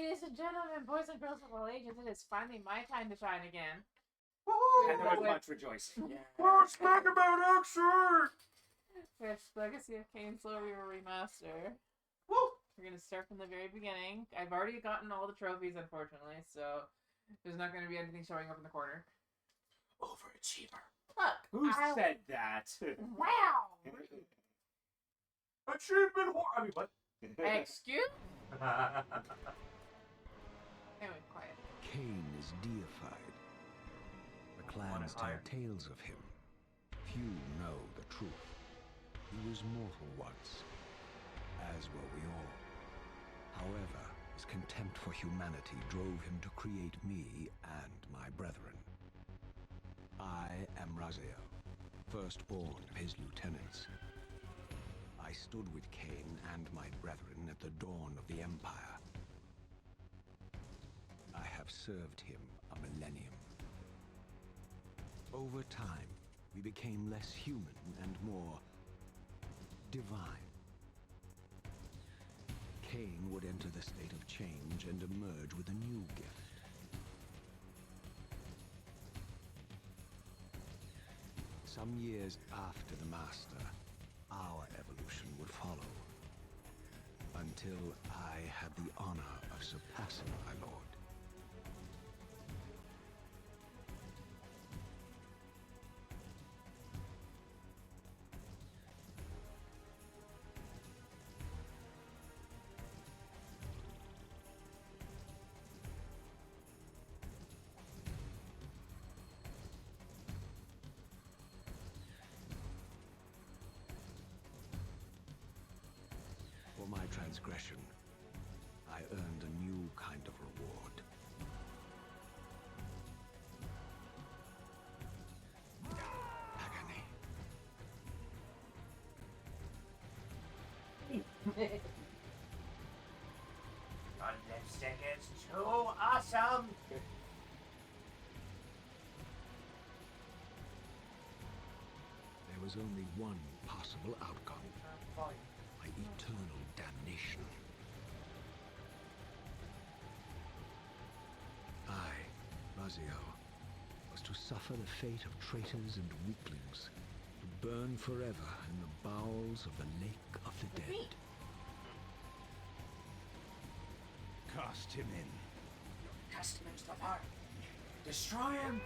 Ladies and gentlemen, boys and girls of all ages, it is finally my time to shine again. And there was much rejoicing. Yeah. Let's talk about action! With Legacy of Kain Slow Reaver Remaster. Woo! We're going to start from the very beginning. I've already gotten all the trophies, unfortunately, so there's not going to be anything showing up in the corner. Overachiever. Look! Who said that? Wow! Achievement I mean, what? Excuse? Anyway, quiet. Kain is deified. The clans tell tales of him. Few know the truth. He was mortal once, as were we all. However, his contempt for humanity drove him to create me and my brethren. I am Raziel, firstborn of his lieutenants. I stood with Kain and my brethren at the dawn of the Empire. I have served him a millennium. Over time, we became less human and more divine. Kain would enter the state of change and emerge with a new gift. Some years after the Master, our evolution would follow, until I had the honor of surpassing my lord. For my transgression, I earned a new kind of reward. Agony. Your lipstick is too awesome! There was only one possible outcome. My eternal damnation. I, Raziel, was to suffer the fate of traitors and weaklings, to burn forever in the bowels of the Lake of the Dead. Cast him in. Cast him into the fire. Destroy him!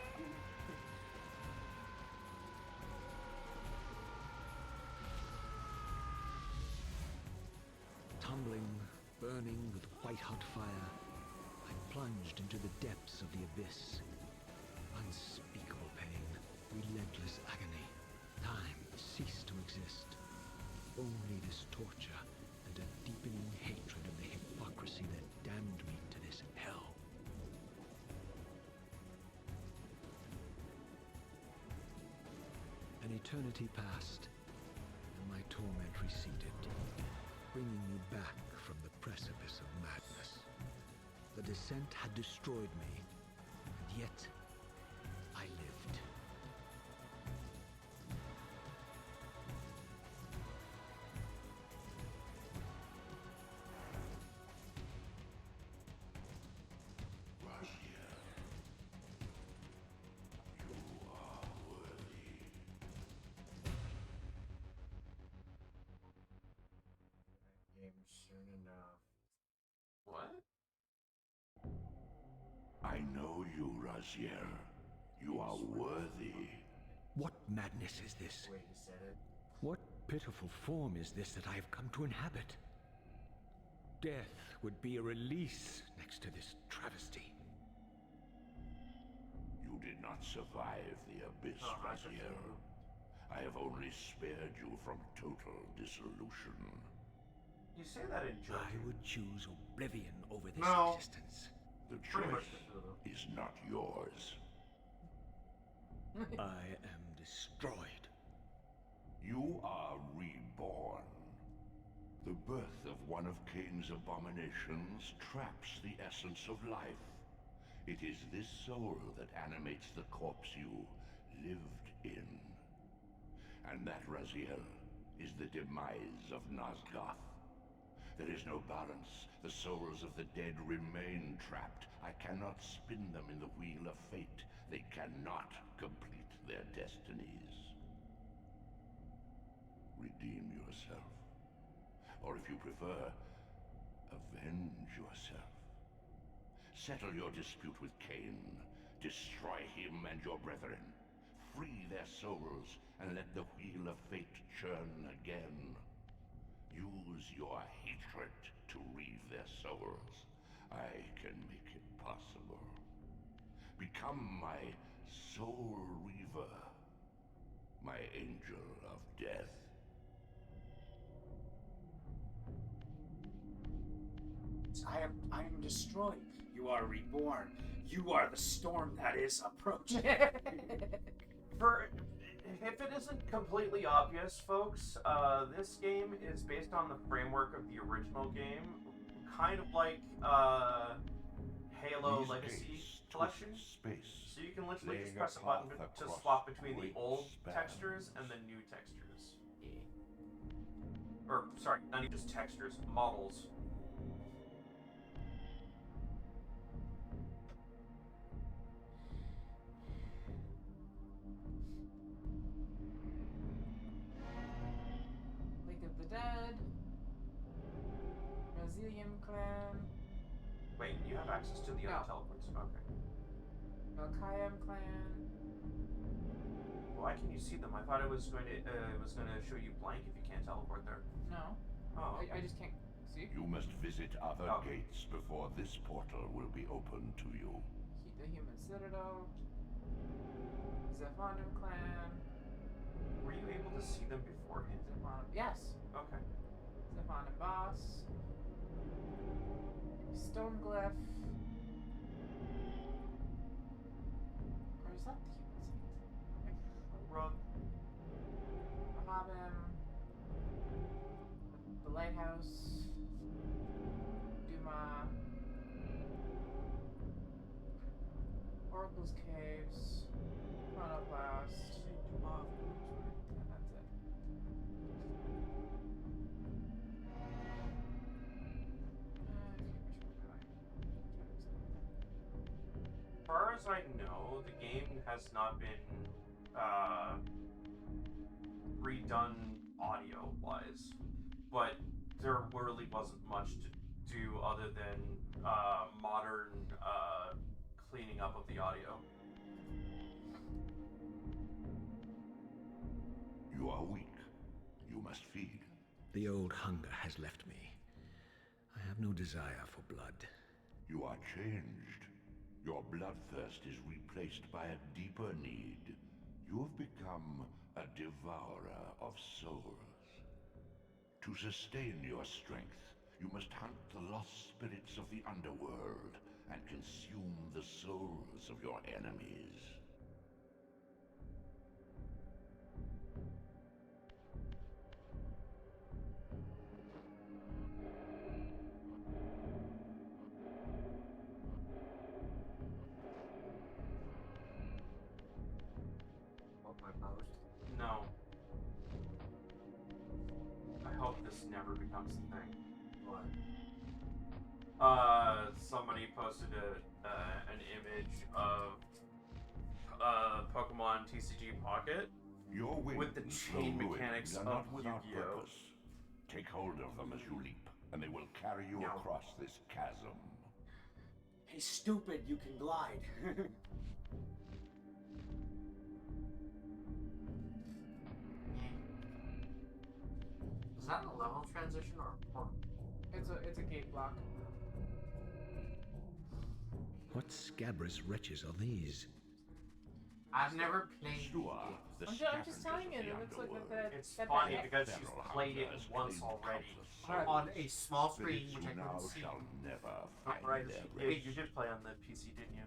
Tumbling, burning with white-hot fire, I plunged into the depths of the abyss. Unspeakable pain, relentless agony. Time ceased to exist. Only this torture and a deepening hatred of the hypocrisy that damned me to this hell. An eternity passed, and my torment receded, bringing me back from the precipice of madness. The descent had destroyed me, and yet I lived. Soon enough. What? I know you, Raziel. You are worthy. What madness is this? Wait, he said it. What pitiful form is this that I have come to inhabit? Death would be a release next to this travesty. You did not survive the abyss, Raziel. I have only spared you from total dissolution. You say that in joke. I would choose oblivion over this No. existence. The Pretty much choice is not yours. I am destroyed. You are reborn. The birth of one of Kain's abominations traps the essence of life. It is this soul that animates the corpse you lived in. And that, Raziel, is the demise of Nosgoth. There is no balance. The souls of the dead remain trapped. I cannot spin them in the wheel of fate. They cannot complete their destinies. Redeem yourself. Or if you prefer, avenge yourself. Settle your dispute with Kain. Destroy him and your brethren. Free their souls and let the wheel of fate churn again. Use your hatred to reave their souls. I can make it possible. Become my soul reaver, my angel of death. I am destroyed. You are reborn. You are the storm that is approaching. If it isn't completely obvious, folks, this game is based on the framework of the original game, kind of like Halo These Legacy gates Collection. twist space, So you can literally just laying a press a button path to across swap between the great old spans. textures and the new textures. Or, sorry, not even just textures, models. League of the Dead. Brazilian Clan. Wait, you have access to the No. other teleports? Okay. Kain Clan. Why can you see them? I thought it was going to show you blank if you can't teleport there. No. Oh. I just can't see. You must visit other Oh. gates before this portal will be open to you. The Human Citadel. Zephanium Clan. Were you able to see them beforehand? Yes. Okay. Zephanium Boss. Stone Glyph. Or is that the Human Citadel? Run. Robin. The Lighthouse. Duma. Oracle's Caves. Chronoblast. And that's it. As far as I know, the game has not been redone audio-wise, but there really wasn't much to do other than modern cleaning up of the audio. You are weak. You must feed. The old hunger has left me. I have no desire for blood. You are changed. Your bloodthirst is replaced by a deeper need. You have become a devourer of souls. To sustain your strength, you must hunt the lost spirits of the underworld and consume the souls of your enemies. What, my post? No. I hope this never becomes a thing. What? Somebody posted an image of Pokemon TCG Pocket Your wings, with the chain though mechanics ruined, are of not without Yu-Gi-Oh. purpose. Take hold of them as you leap, and they will carry you No. across this chasm. Hey, stupid, you can glide. Is that a level transition or It's a gate block. What scabrous wretches are these? I've never played You are the I'm just telling you, scavengers it of looks the like underworld. It's that funny bad. because she's Feral played it hunters once claimed already. countless souls. on a small screen, Spirits which I who now couldn't see. shall never Right, find their wait, rest. you did play on the PC, didn't you?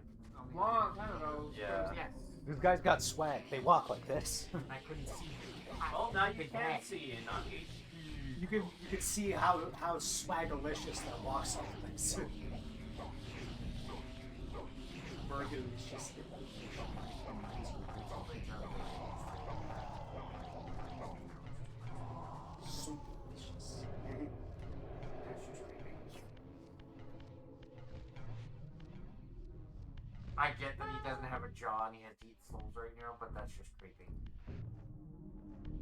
Long time ago. Yeah. Yes, These guys got swag. They walk like this. I couldn't see. Well, now you Big can head. see it on HD. You can see how swagalicious that walks like this. Burger is just super delicious. I get that he doesn't have a jaw and he has to eat souls right now, but that's just creepy.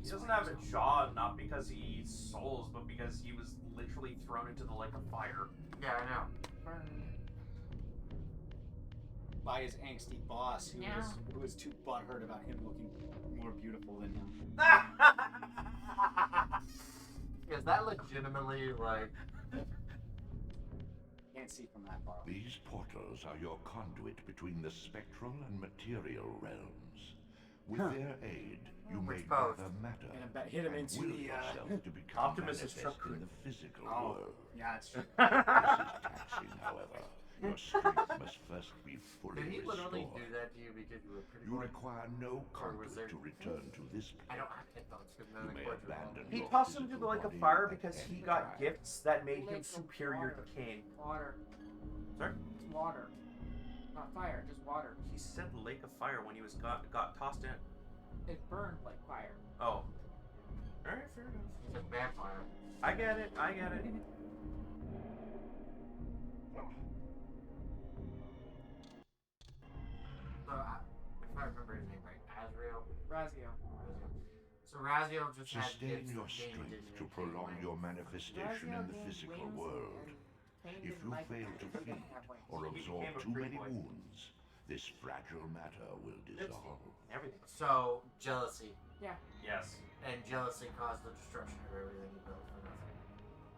He doesn't have a jaw, not because he eats souls, but because he was literally thrown into the lake of fire. Yeah, I know. Burned. By his angsty boss, who Yeah. was too butthurt about him looking more beautiful than him. Is that legitimately, like... Can't see from that far. These portals are your conduit between the spectral and material realms. With their aid, you may Which post? gather matter Hit him and into will the, yourself to become Optimus is manifest structured. in the physical Oh, world. yeah, it's true. This is taxing, however. Your strength must first be fully Did he literally restored. do that to you because you were pretty You boy? require no Or was there- conduit to return to this I plane. don't have headphones because You none of may the cords are abandon on. He your tossed him to the physical lake of body fire at because he any got time. gifts that made Lake him of superior to water. Kain. Water. Sorry? It's water. Not fire, just water. He said lake of fire when he was got tossed in. It burned like fire. Oh. Alright, fair enough. He's a vampire. I get it, I get it. So, if I remember his name right, Azrael? Razio. So Raziel just had Sustain gifts your that Kain strength didn't to and Kain prolong went. your manifestation Razio in the gained physical wings world. and Kain If didn't you like fail it. to He didn't feed have wings. or He absorb became a too free many boy. wounds, this fragile matter will dissolve. Everything. So, jealousy. Yes. And jealousy caused the destruction of everything he built for nothing.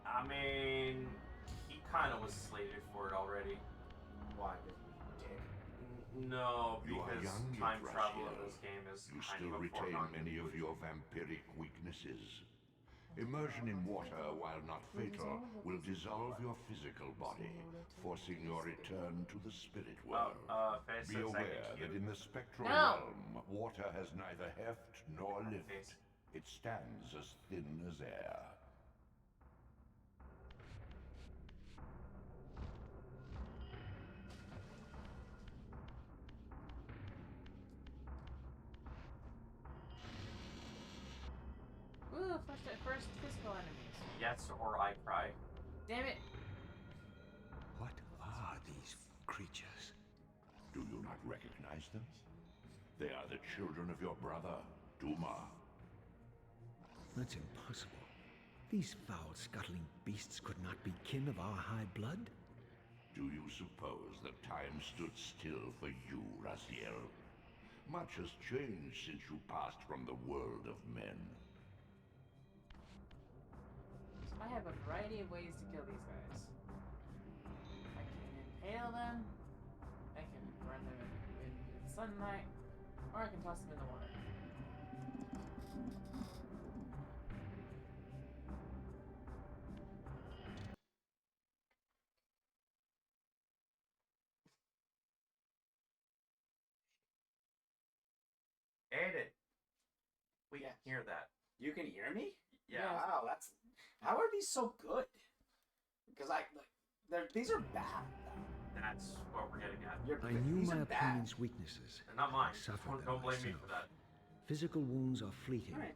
I mean, he kind of was slated for it already. Why? Because he's a dick. No, You are because young yet, time travel in Raziel. this game is You kind still of a retain foregone many of conclusion. your vampiric weaknesses. Immersion in water, while not fatal, will dissolve your physical body, forcing your return to the spirit world. Face Be said aware second that cue. in the spectral No. realm, water has neither heft nor lift. Face. It stands as thin as air. Ooh, first physical enemies. Yes, or I cry. Damn it. What are these creatures? Do you not recognize them? They are the children of your brother, Duma. That's impossible. These foul, scuttling beasts could not be kin of our high blood? Do you suppose that time stood still for you, Raziel? Much has changed since you passed from the world of men. I have a variety of ways to kill these guys. I can impale them, I can burn them in sunlight, or I can toss them in the water. Edit. We Yes. can hear that. You can hear me? Yeah. Wow, that's. How are these so good? Because these are bad. That's what we're getting at. I knew These my are bad. opponent's weaknesses. They're not mine. I suffered them Don't blame me myself. for that. Physical wounds are fleeting. Alright.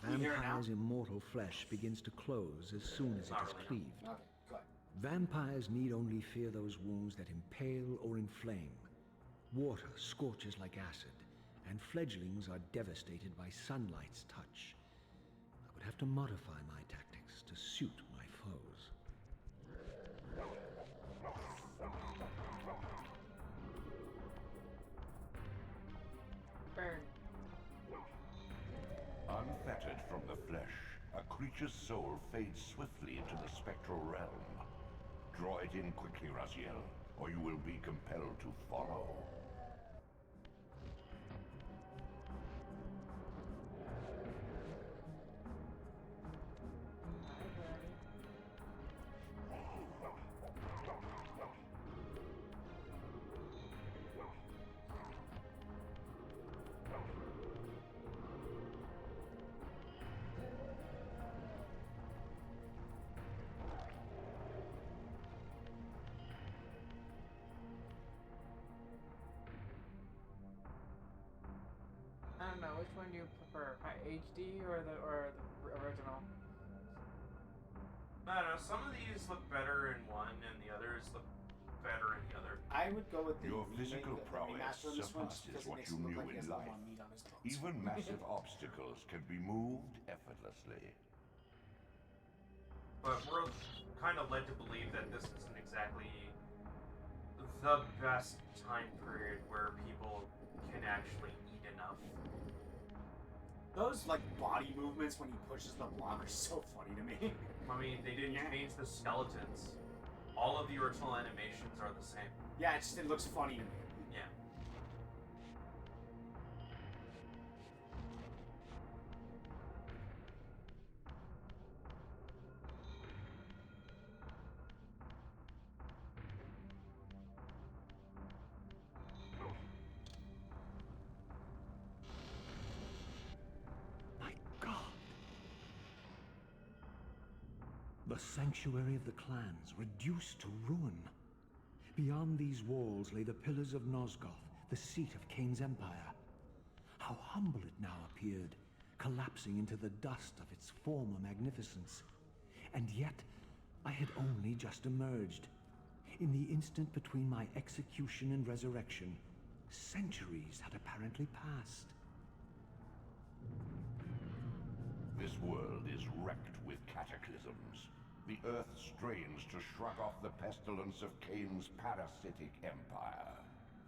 A You hear it now? vampire's immortal flesh begins to close as soon as it Not is really, no. cleaved. Okay, good. Vampires need only fear those wounds that impale or inflame. Water scorches like acid, and fledglings are devastated by sunlight's touch. I would have to modify my tactics to suit my foes. Burn. Unfettered from the flesh, a creature's soul fades swiftly into the spectral realm. Draw it in quickly, Raziel, or you will be compelled to follow. I don't know, which one do you prefer? HD or the original? I don't know. Some of these look better in one, and the others look better in the other. I I would go with the Your remake, physical the prowess remaster on this one, just surpasses because it what makes you it look knew like he in has a lot life. more meat on his bones. Even massive obstacles can be moved effortlessly. But we're kind of led to believe that this isn't exactly the best time period where people can actually eat enough. Those like body movements when he pushes the block are so funny to me. I mean, they didn't change the skeletons. All of the original animations are the same. Yeah, it looks funny to me. Yeah. My God! The sanctuary of the clans reduced to ruin. Beyond these walls lay the pillars of Nosgoth, the seat of Kain's empire. How humble it now appeared, collapsing into the dust of its former magnificence. And yet, I had only just emerged. In the instant between my execution and resurrection, centuries had apparently passed. This world is wrecked with cataclysms. The earth strains to shrug off the pestilence of Kain's parasitic empire.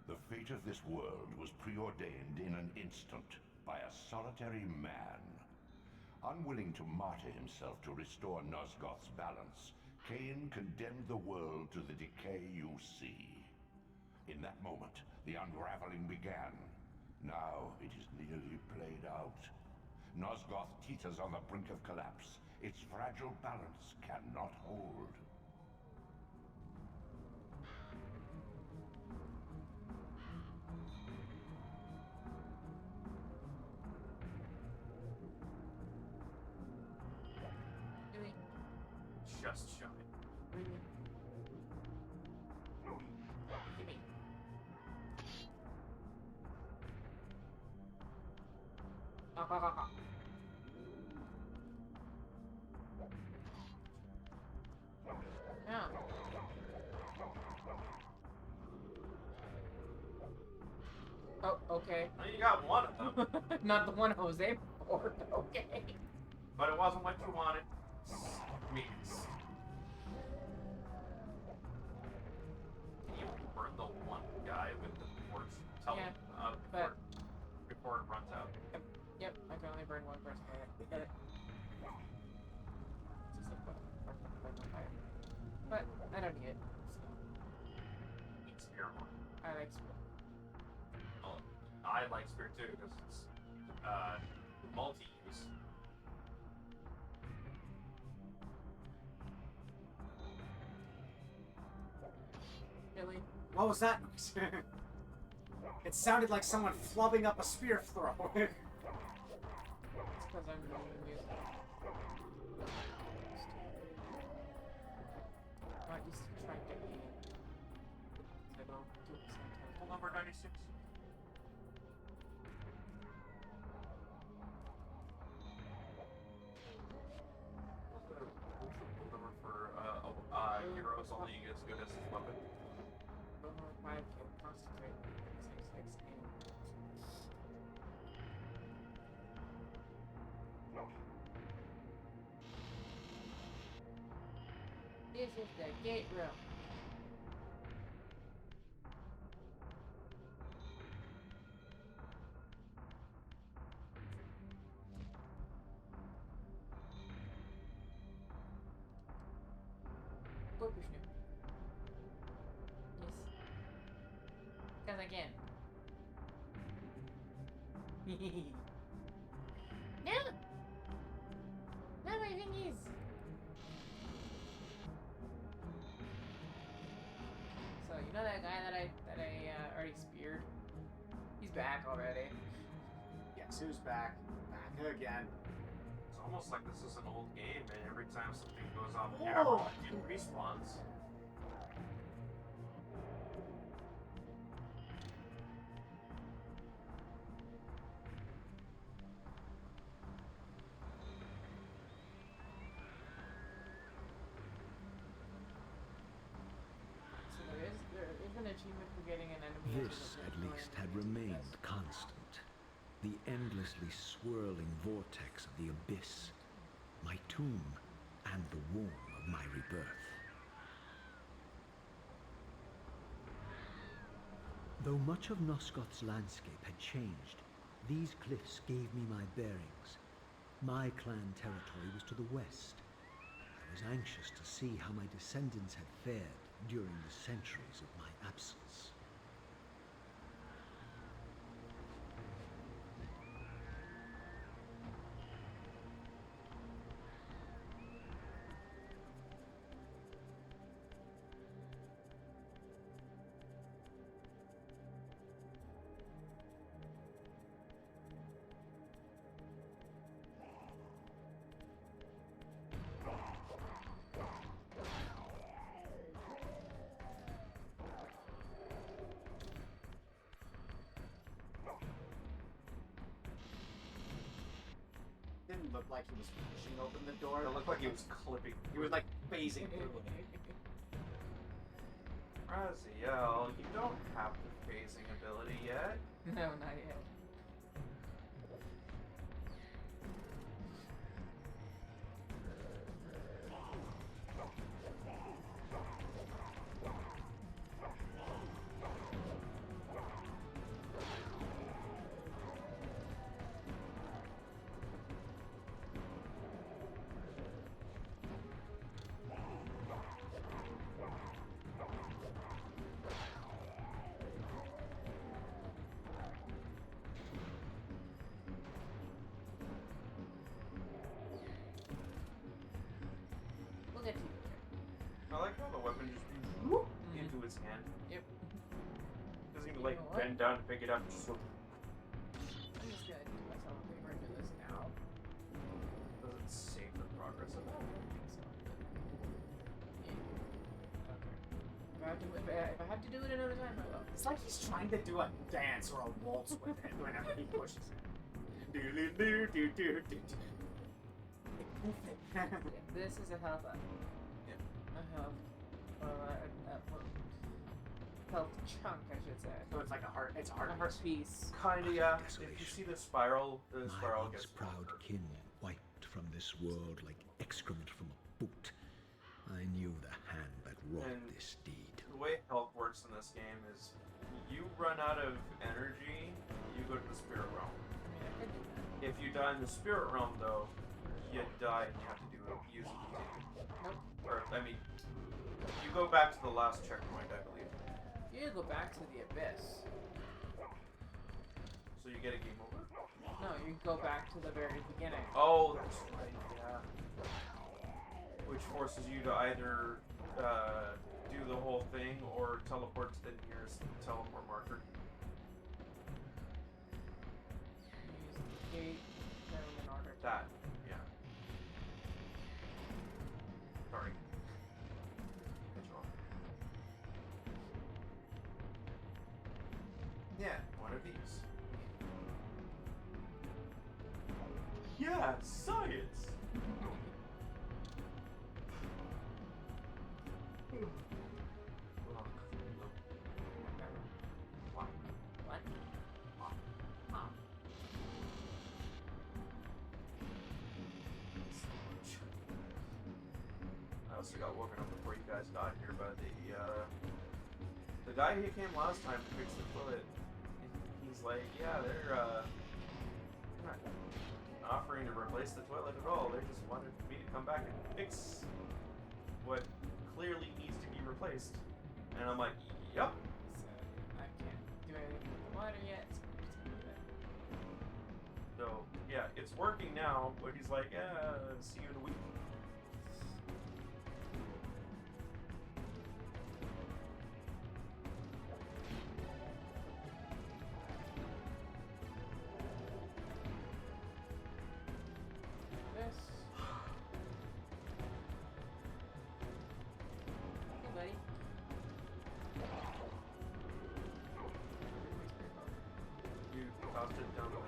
The fate of this world was preordained in an instant by a solitary man. Unwilling to martyr himself to restore Nosgoth's balance, Kain condemned the world to the decay you see. In that moment, the unraveling began. Now it is nearly played out. Nosgoth teeters on the brink of collapse. Its fragile balance cannot hold. Really? Just shine. Really? Give me. Yeah. Oh, okay. Well, you got one of them, Not the one I was aiming for, but okay. but it wasn't what you wanted. Means. You burn the one guy with the torch. Tell Yeah, him before it runs out. Yep, I can only burn one person. Get it? Just like fire. But I don't need it. So Eat spear more. I like spear. Well, I like spear too because it's multi-use. Really? What was that noise? It sounded like someone flubbing up a spear throw. It's because I'm using not used to trying to aim. I don't do it sometimes. Pull number 96. Pull number for heroes only as good as his weapon. Don't know if I can concentrate. 6, 6, aim. This is the gate room. Go push him. Yes. Because again. No! Not my thingies! So you know that guy that I already speared? He's back already. Yes, who's back? Back again. It's almost like this is an old game, and every time something goes off Whoa. camera, it respawns. So there is an achievement for getting an enemy. This, at least, had remained constant. The endlessly swirling vortex of the abyss, my tomb, and the womb of my rebirth. Though much of Nosgoth's landscape had changed, these cliffs gave me my bearings. My clan territory was to the west. I was anxious to see how my descendants had fared during the centuries of my absence. Didn't look like he was pushing open the door. It looked like he was clipping. He was like phasing through it. Raziel, you don't have the phasing ability yet. No, not yet. We'll get to you. I like how the weapon just whoop into his hand. Yep. Doesn't even You like know what? bend down to pick it up. Just whoop. I'm just gonna do myself a favor and do this now. Does it save the progress of I that? don't think so. Yeah. Okay. If I have to do it another time, I will. It's like he's trying to do a dance or a waltz with it whenever he pushes it. Yeah, this is a health up. Yeah. A health. Health chunk, I should say. So it's like a heart. It's a A heart. heart piece. Kinda, yeah. If Desolation. you see the spiral My gets once proud longer. kin wiped from this world like excrement from a boot. I knew the hand that wrought And this deed. The way health works in this game is you run out of energy, you go to the spirit realm. I mean, I could do that. If you die in the spirit realm, though, you die and you have to do it. Use it. Nope. Or, I mean, you go back to the last checkpoint, I believe. You go back to the abyss. So you get a game over? No, you go back to the very beginning. Oh, that's right, yeah. Which forces you to either do the whole thing or teleport to the nearest teleport marker. You use the gate in order to... That, yeah. Sorry. Cut you off. Yeah, one of these. Yeah, science! What? What? Huh. I also got woken up before you guys got here by the guy who came last time to fix the toilet. He's like, yeah, they're not offering to replace the toilet at all. They just wanted me to come back and fix what clearly needs to be replaced. And I'm like, yep. So, I can't do anything with the water yet, so I'm just gonna do that. So yeah, it's working now, but he's like, yeah, see you in a week. This. Hey, buddy. You tossed it down the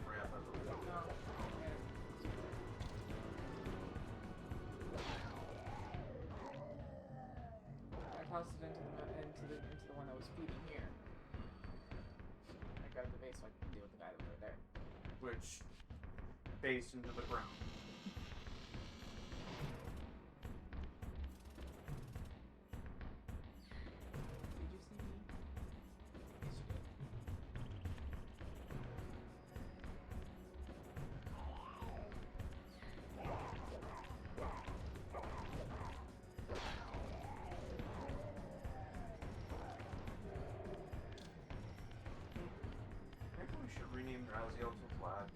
ramp, I believe. No. I tossed it into the one that was feeding which phased into the ground. Did you see me? Yes, you did. Maybe we should rename Raziel to Vlad.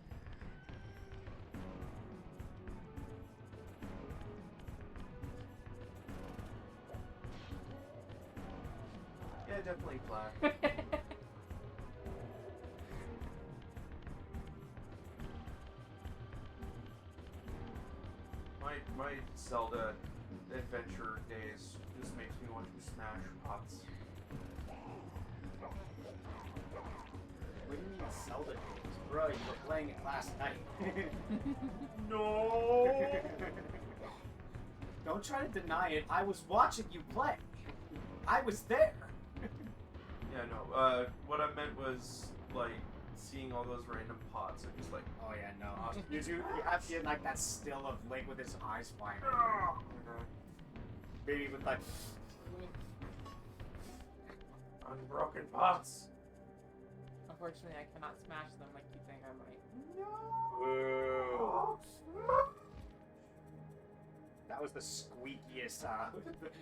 Yeah, definitely Vlad. My Zelda adventure days just makes me want to smash pots. What do you mean Zelda games? Bro, you were playing it last night. No. Don't try to deny it. I was watching you play. I was there. Yeah, no. What I meant was like seeing all those random pots and just like, Oh yeah, no. You have to get like that still of Link with his eyes flying. Maybe with like unbroken pots. Unfortunately, I cannot smash them like you think I might. Whoa. That was the squeakiest.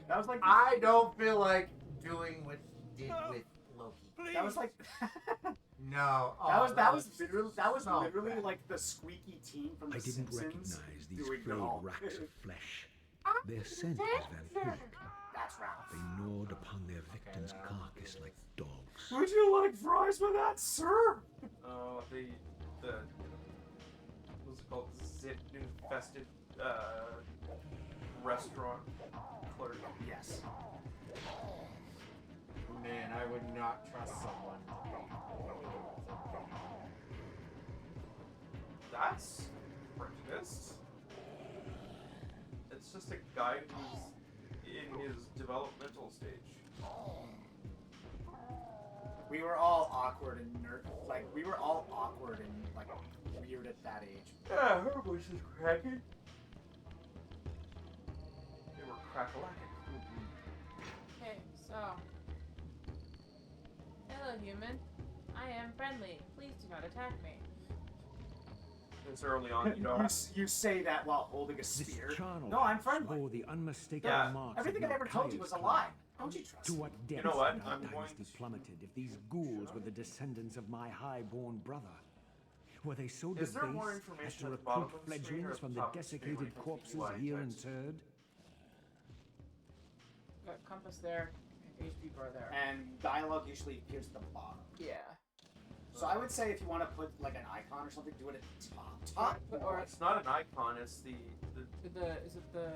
That was like. I don't feel like doing what he did with Loki. That was like. No. That was so literally bad. like the squeaky teen from The I didn't Simpsons recognize these doing frayed it all. racks of flesh. Their scent was vampiric. That's Ralph. They gnawed upon their victim's carcass like dogs. Would you like fries with that, sir? Oh, the what's it called? Zit infested restaurant clerk. Yes. Man, I would not trust someone. That's prejudiced. It's just a guy who's in his developmental stage. We were all awkward and we were all awkward and like weird at that age. Yeah, her voice is cracking. They were crack-a-lacking. Okay, so. Hello, human. I am friendly. Please do not attack me. It's early on, you know. You say that while holding a This spear. charnel No, I'm friendly. bore the unmistakable Yeah. marks Everything of I ever told you was a lie. Don't you trust To me? what depths know what? had our I'm going dynasty to- plummeted if these ghouls were the descendants of my high-born brother? Were they so Is there more debased as information to at the bottom recruit of the screen or fledglings at from the the top of the screen desiccated when it comes to corpses UI here text? interred? Got compass there, and HP bar there. And dialogue usually appears at the bottom. Yeah. So I would say if you want to put like an icon or something, do it at the top. Top. Or It's not an icon. It's the is it the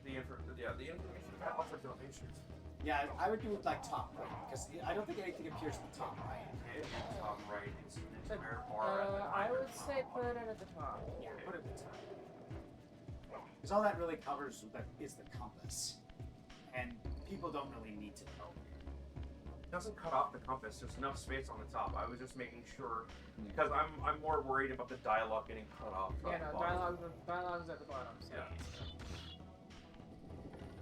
information about the donations. Yeah, I would do it like top right because I don't think anything appears at the top right. And top right, it's an entire bar at the I would icon. say put it at the top. Yeah, put it at the top. Because all that really covers is the compass, and people don't really need to know. It doesn't cut off the compass. There's enough space on the top. I was just making sure because I'm more worried about the dialogue getting cut off. From Yeah, the no, bottom. dialogue's at the bottom. So. Yeah.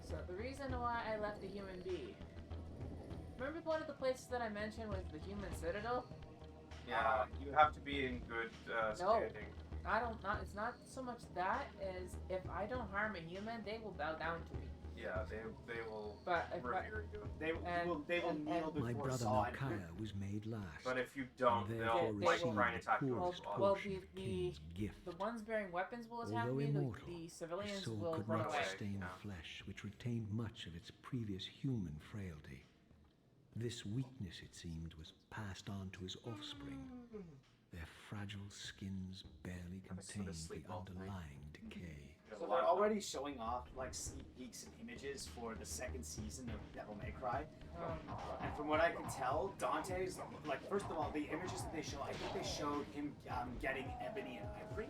So the reason why I left the human bee. Remember one of the places that I mentioned was the human citadel? Yeah, you have to be in good standing. It's not so much that as if I don't harm a human, they will bow down to me. Yeah, they will But if I, revere you. They will kneel before My brother Saw it. Malchiah was made last. But if you don't, and they'll therefore they like will- try and attack you. poorest as well, portion of the- Kain's gift. the ones bearing weapons will attack Although me, immortal, the his civilians soul will could run not away. sustain Yeah. flesh, which retained much of its previous human frailty. This weakness, it seemed, was passed on to his offspring. Their fragile skins barely I was contained the asleep all night. underlying decay. So they're already showing off like sneak peeks and images for the second season of Devil May Cry. And from what I can tell, Dante's like first of all the images that they show, I think they showed him getting ebony and ivory,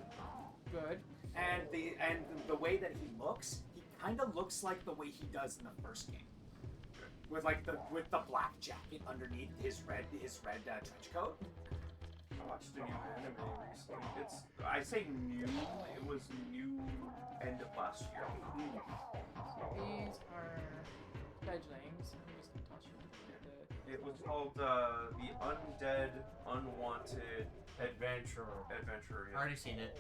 Good. and the way that he looks, he kind of looks like the way he does in the first game, with like the black jacket underneath his red trench coat. watched a new anime recently. I say new, it was new end of last year. These are fledglings. I'm just gonna toss you the. It was called The Undead Unwanted Adventurer. Adventure. I already seen it.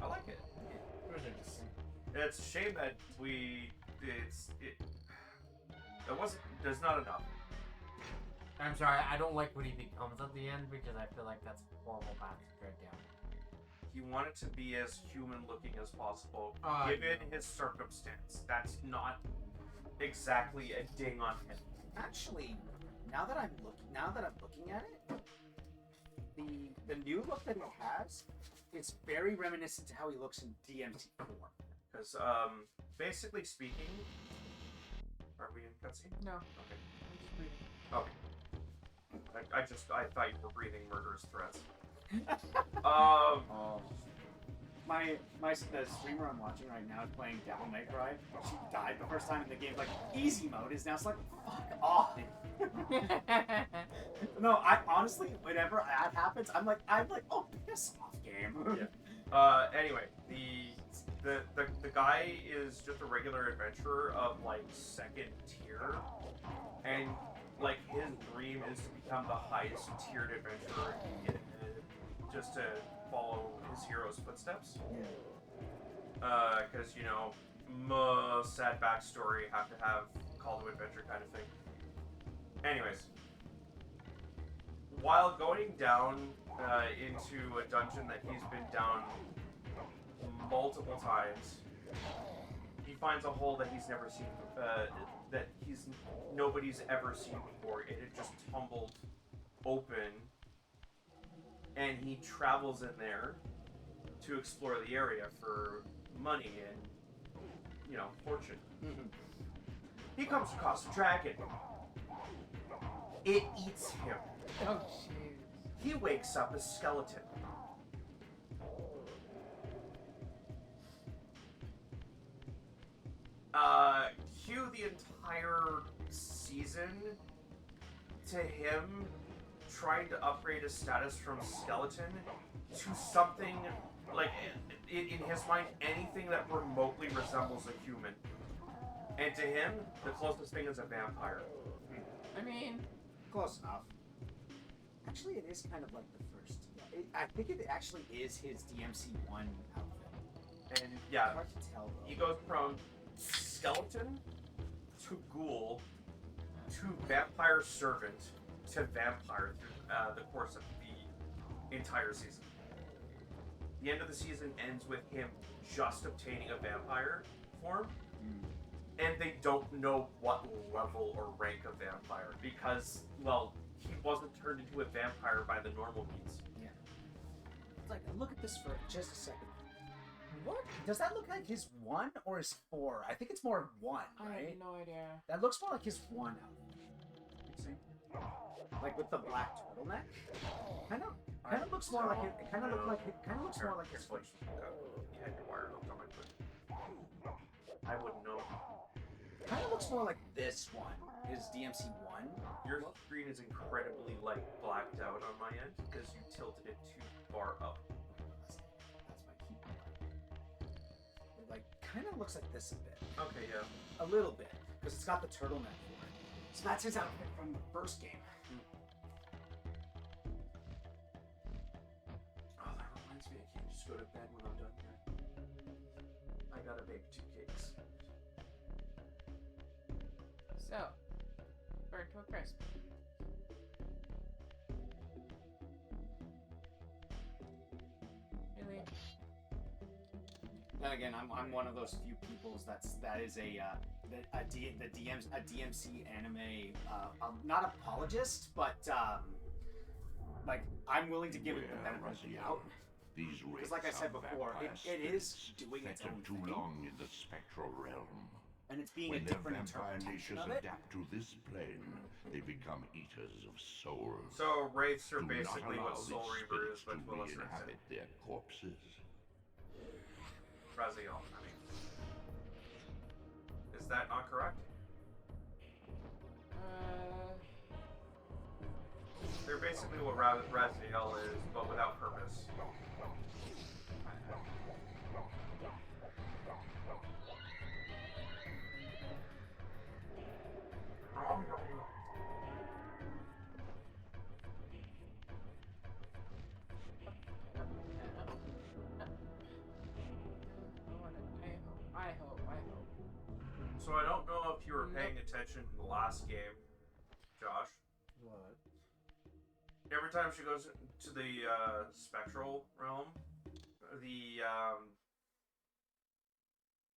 I like it. It was interesting. It's a shame that there's not enough. I'm sorry, I don't like what he becomes at the end because I feel like that's a horrible path to drag down. He wanted to be as human looking as possible, I given know. his circumstance. That's not exactly a ding on him. Actually, now that I'm looking at it, the new look that he has is very reminiscent to how he looks in DMC4. Because, basically speaking, are we in cutscene? No, Okay. I'm just reading. Okay. I thought you were breathing murderous threats. The streamer I'm watching right now is playing Devil May Cry. She died the first time in the game. Like easy mode is now. It's like fuck off. No, I honestly, whenever that happens, I'm like, oh, piss off, game. Yeah. Anyway, the guy is just a regular adventurer of like second tier, and like his dream is to become the highest tiered adventurer he can, just to follow his hero's footsteps. Because sad backstory, have to have call to adventure kind of thing. Anyways, while going down into a dungeon that he's been down multiple times, he finds a hole that he's never seen, that nobody's ever seen before. It had just tumbled open, and he travels in there to explore the area for money and, fortune. He comes across a dragon. It eats him. Oh jeez. He wakes up a skeleton. Cue the entire season to him trying to upgrade his status from skeleton to something like, in his mind, anything that remotely resembles a human. And to him, the closest thing is a vampire. I mean, Close enough. Actually, it is kind of like the first. I think it actually is his DMC1 outfit. And yeah, It's hard to tell though. he goes from skeleton to ghoul to vampire servant to vampire through the course of the entire season. The end of the season ends with him just obtaining a vampire form, and they don't know what level or rank of vampire because, well, he wasn't turned into a vampire by the normal means. Yeah. It's like, look at this for just a second. What? Does that look like his 1 or his 4? I think it's more 1, I right? have no idea. That looks more like his 1 outfit. You see? Like with the black turtleneck. Kind of looks more like it. Kind of looks more like his face. You had your wire hooked on my foot. I wouldn't know. Kind of looks more like this one. His DMC1. Your screen is incredibly blacked out on my end because you tilted it too far up. That's my keyboard. It kind of looks like this a bit. Okay, yeah. A little bit, because it's got the turtleneck for it. So that's his outfit from the first game. Oh, that reminds me, I can't just go to bed when I'm done here. I gotta bake 2 cakes. So, burn to a crisp. Really? Then again, I'm one of those few peoples that is a DMC anime not apologist, but I'm willing to give it the benefit of the doubt. These Because like I said before, it is doing its own too thing, long in the spectral realm. and it's being When a their different vampire interpretation natures of it. adapt to this plane, they become eaters of souls. So, wraiths are Do not basically allow what Soul these Reaver is, spirits but to Willis are re-inhabit their corpses. Raziel, I mean. Is that not correct? They're basically what Raziel is, but without purpose. I hope. So I don't know if you were paying attention in the last game, Josh. What? Every time she goes to the spectral realm, the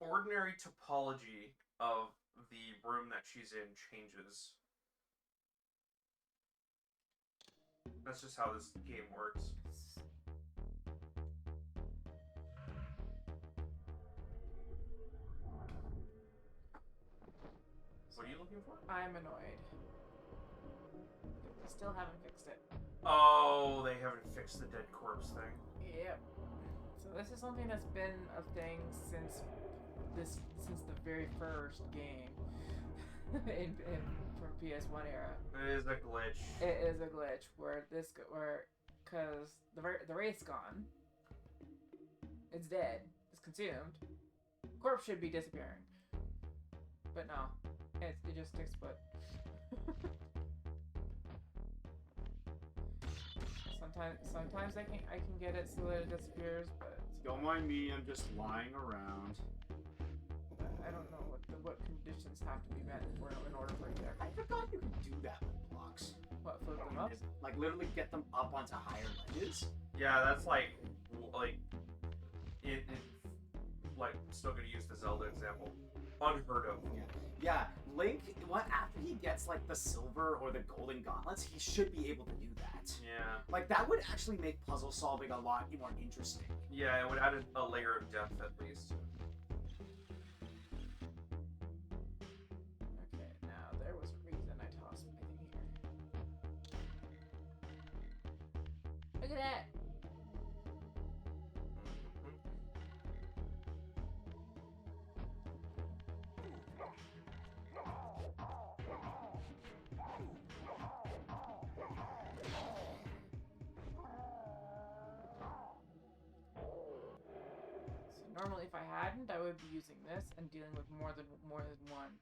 ordinary topology of the room that she's in changes. That's just how this game works. What are you looking for? I'm annoyed. They still haven't fixed it. Oh, they haven't fixed the dead corpse thing. Yep. So this is something that's been a thing since the very first game from PS1 era. It is a glitch. It is a glitch because the wraith's gone. It's dead. It's consumed. Corpse should be disappearing. But no. It just sticks put. Sometimes I can get it so that it disappears, but Don't mind me, I'm just lying around. I don't know what conditions have to be met in order for it to I forgot you could do that with blocks. what flip them up. Like literally get them up onto higher ledges. Yeah, that's like still gonna use the Zelda example. Unheard of. Yeah, Link, after he gets like the silver or the golden gauntlets, he should be able to do that. Yeah. Like that would actually make puzzle solving a lot more interesting. Yeah, it would add a layer of depth at least. Okay, now there was a reason I tossed my thing here. Look at that. Normally, if I hadn't, I would be using this and dealing with more than one.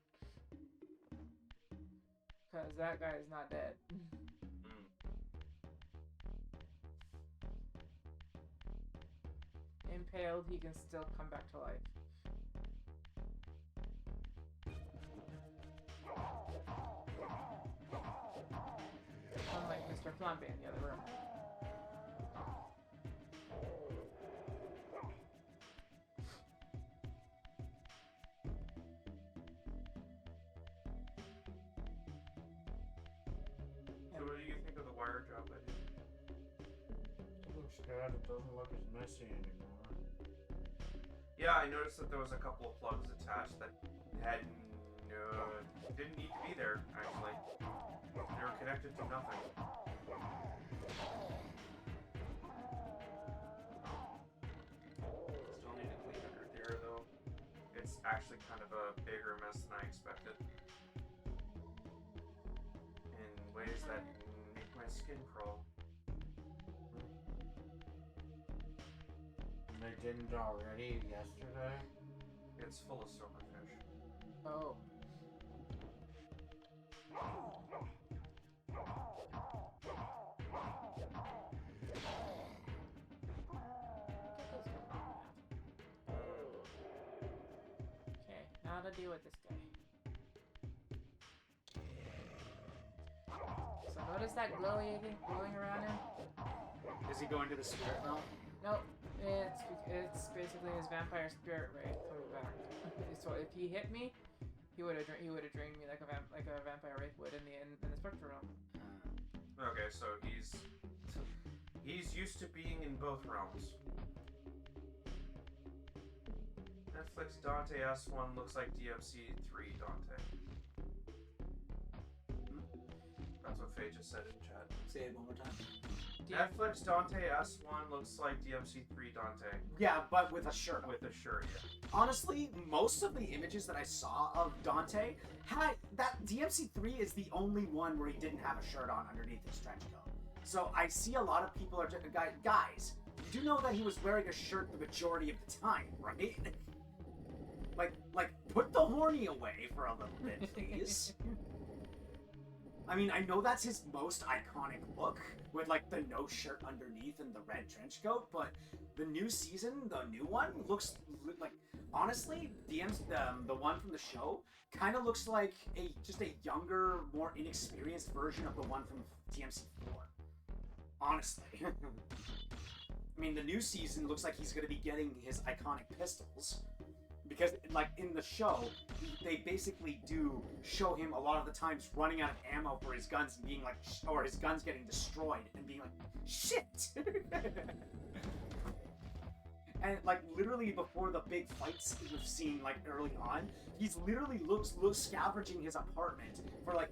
Cause that guy is not dead. Impaled, he can still come back to life. Unlike Mr. Flambe in the other room. So what do you think of the wire job I did? It looks good. It doesn't look as messy anymore. Yeah, I noticed that there was a couple of plugs attached that didn't need to be there, actually. They were connected to nothing. Still need to clean under there, though. It's actually kind of a bigger mess than I expected. In ways that make my skin crawl. And they didn't already yesterday? It's full of silverfish. Oh. Okay, now to deal with this guy. So notice that glowing around him? Is he going to the spirit realm? Nope. It's basically his vampire spirit ray coming back. So if he hit me, he would have drained me like a vampire wraith would in the spectral realm. Okay, so he's used to being in both realms. Netflix Dante S1 looks like DMC3 Dante. That's what Faye just said in chat. Say it one more time. Netflix Dante S1 looks like DMC3 Dante. Yeah, but with a shirt on. With a shirt, yeah. Honestly, most of the images that I saw of Dante had that DMC3 is the only one where he didn't have a shirt on underneath his trench coat. So I see a lot of people are just, guys, you do know that he was wearing a shirt the majority of the time, right? Like, put the horny away for a little bit, please. I mean, I know that's his most iconic look, with like the no shirt underneath and the red trench coat, but the new season, the new one, looks like, honestly, the one from the show kind of looks like just a younger, more inexperienced version of the one from TMC4. Honestly. I mean, the new season looks like he's going to be getting his iconic pistols. Because, like, in the show, they basically do show him a lot of the times running out of ammo for his guns and being like, or his guns getting destroyed and being like, shit! And, like, literally before the big fights we've seen, like, early on, he's literally looks scavenging his apartment for, like,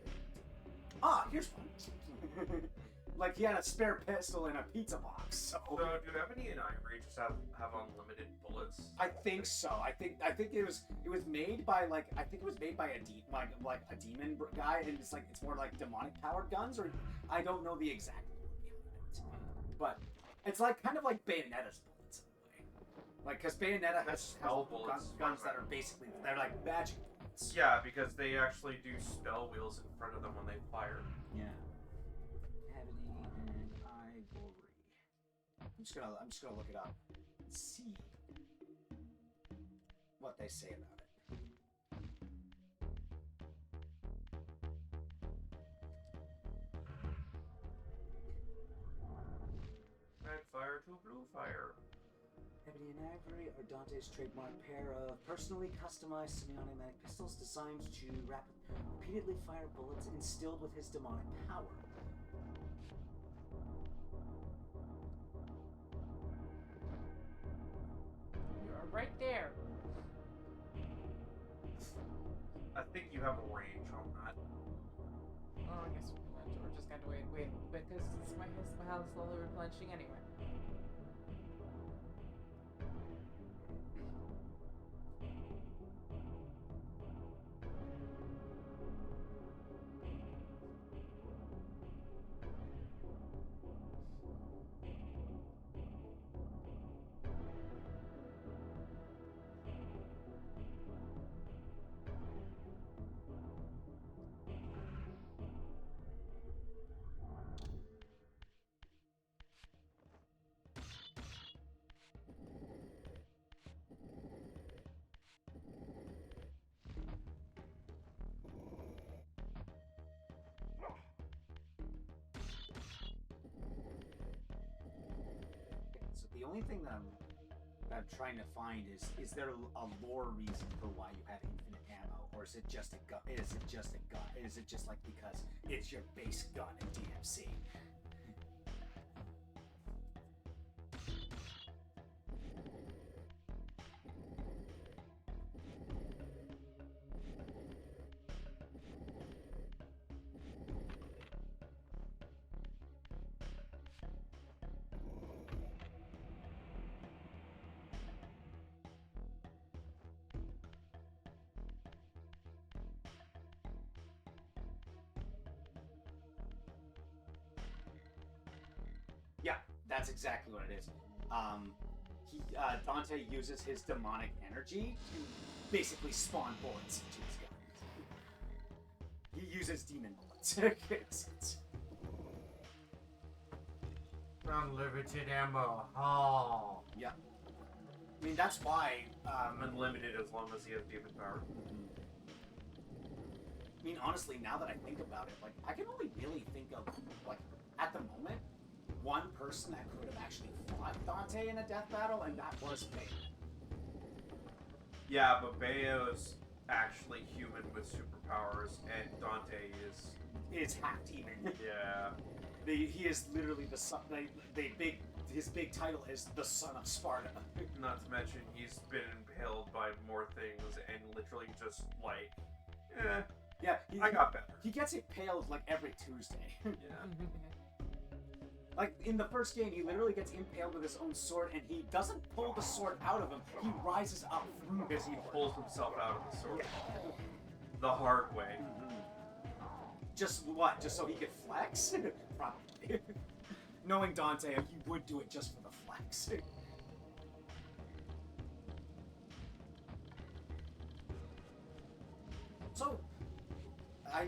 here's one. Like, he had a spare pistol in a pizza box, so... So, do Ebony and Ivory just have unlimited bullets? I think so. I think it was made by, like, I think it was made by a demon guy, and it's more like demonic powered guns, or I don't know the exact name behind it. But it's like kind of like Bayonetta's bullets in a way. Like, because Bayonetta has spell bullets. guns that are basically, they're like magic bullets. Yeah, because they actually do spell wheels in front of them when they fire. Yeah. Ebony and Ivory. I'm just gonna look it up and see what they say about it. Red fire to blue fire. Ebony and Ivory are Dante's trademark pair of personally customized semi-automatic pistols designed to repeatedly fire bullets instilled with his demonic power. You're right there. I think you have a range on that. Oh, I guess we're just gonna wait, because my health is slowly replenishing anyway. So the only thing that I'm trying to find is there a lore reason for why you have infinite ammo, or is it just a gun? Is it just a gun? Is it just like because it's your base gun in DMC? Yeah, that's exactly what it is. Dante uses his demonic energy to basically spawn bullets into his gun. He uses demon bullets. Unlimited ammo. Oh. Yeah. I mean, that's why... Unlimited as long as he has demon power. I mean, honestly, now that I think about it, like, I can only really think of, like, at the moment, one person that could have actually fought Dante in a death battle, and that was Bayo. Yeah, but Bayo's actually human with superpowers, and Dante is... It's half demon. Yeah. He is literally the son. His big title is the Son of Sparta. Not to mention, he's been impaled by more things, and literally just like, Yeah, I got better. He gets impaled like every Tuesday. Yeah. Like, in the first game, he literally gets impaled with his own sword, and he doesn't pull the sword out of him. He rises up through his sword. Pulls himself out of the sword. Yeah. The hard way. Just what? Just so he could flex? Probably. Knowing Dante, he would do it just for the flex. So, I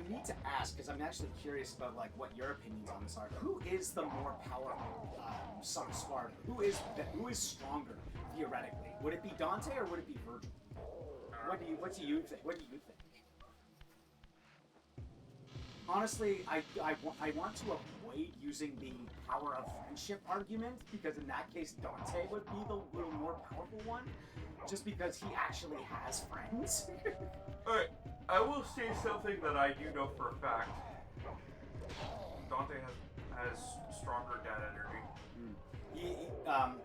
need to ask, because I'm actually curious about like what your opinions on this are. Who is the more powerful son of Sparta? Who is stronger theoretically? Would it be Dante or would it be Virgil? What do you think? What do you think? Honestly, I want to avoid using the power of friendship argument, because in that case Dante would be the little more powerful one, just because he actually has friends. Alright, I will say something that I do know for a fact. Dante has stronger dad energy.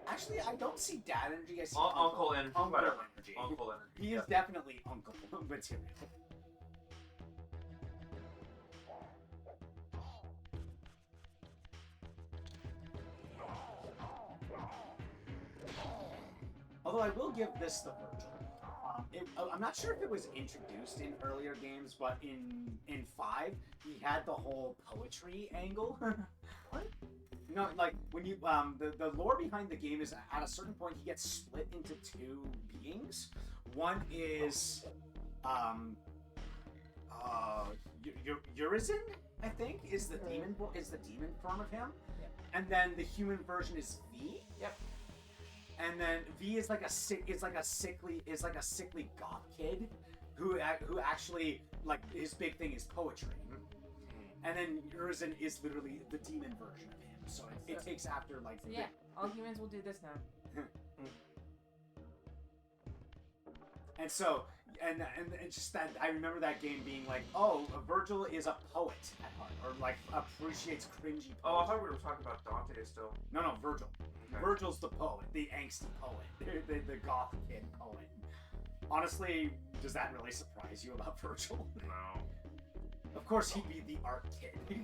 Actually, I don't see dad energy. I see Uncle energy. Uncle Whatever. energy. Uncle energy. He is definitely uncle material. Although I will give this to Virgil. I'm not sure if it was introduced in earlier games, but in 5, he had the whole poetry angle. What? No, like when you the lore behind the game is at a certain point he gets split into 2 beings. One is Urizen, I think, is the demon form of him. Yep. And then the human version is V. Yep. And then V is like a sickly goth kid who actually, like, his big thing is poetry. And then Urizen is literally the demon version of him. So it takes after like So yeah, all humans will do this now. And so and just that I remember that game being like, oh, Virgil is a poet at heart, or like appreciates cringy poetry. Oh, I thought we were talking about Dante still. No, Virgil. Okay. Virgil's the poet, the angsty poet, the goth kid poet. Honestly, does that really surprise you about Virgil? No. Of course, he'd be the art kid, the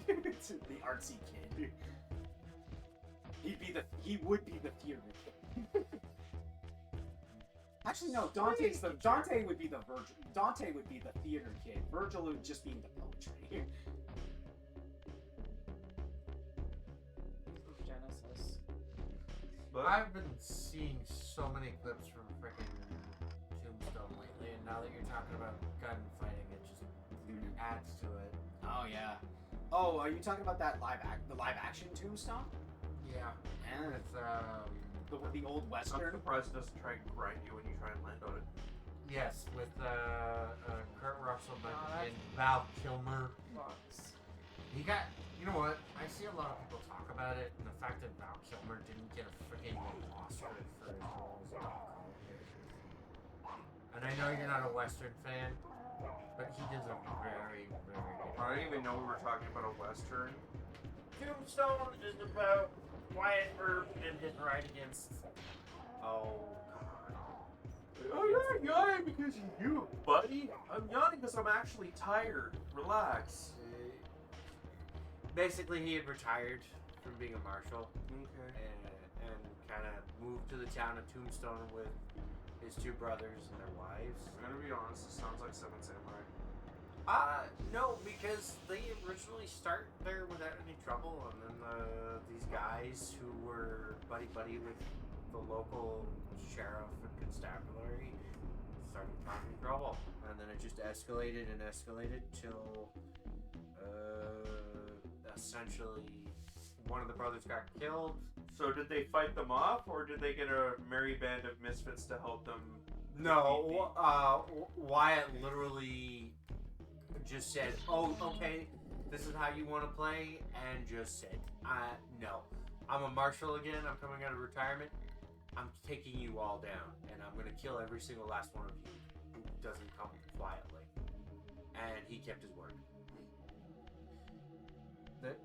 artsy kid. He would be the theater kid. Actually, no. Dante would be the Virgil. Dante would be the theater kid. Virgil would just be the poetry. Genesis. But I've been seeing so many clips from freaking Tombstone lately, and now that you're talking about gunfighting, it just adds to it. Oh yeah. Oh, are you talking about that the live action Tombstone? Yeah. And It's the old I'm western. surprised it doesn't try and grind you when you try and land on it. yes, with Kurt Russell Oh, and Val Kilmer. Box. He got. You know what? I see a lot of people talk about it, and the fact that Val Kilmer didn't get a freaking Oscar for his role as Doc Holliday. And I know you're not a Western fan, but he does a very, very good I didn't even know we were talking about a western. Tombstone is about Wyatt Earp and his ride against. Oh, God. Oh, you're not yawning because of you, buddy. I'm yawning because I'm actually tired. Relax. Basically, he had retired from being a marshal Okay. and kind of moved to the town of Tombstone with his 2 brothers and their wives. I'm gonna be honest, this sounds like Seven Samurai. No, because they originally start there without any trouble, and then these guys who were buddy with the local sheriff and constabulary started causing trouble, and then it just escalated till essentially one of the brothers got killed. So did they fight them off, or did they get a merry band of misfits to help them? No, Wyatt literally just said, "Oh, okay, this is how you want to play," and just said, "No, I'm a marshal again. I'm coming out of retirement. I'm taking you all down, and I'm gonna kill every single last one of you who doesn't come quietly." And he kept his word.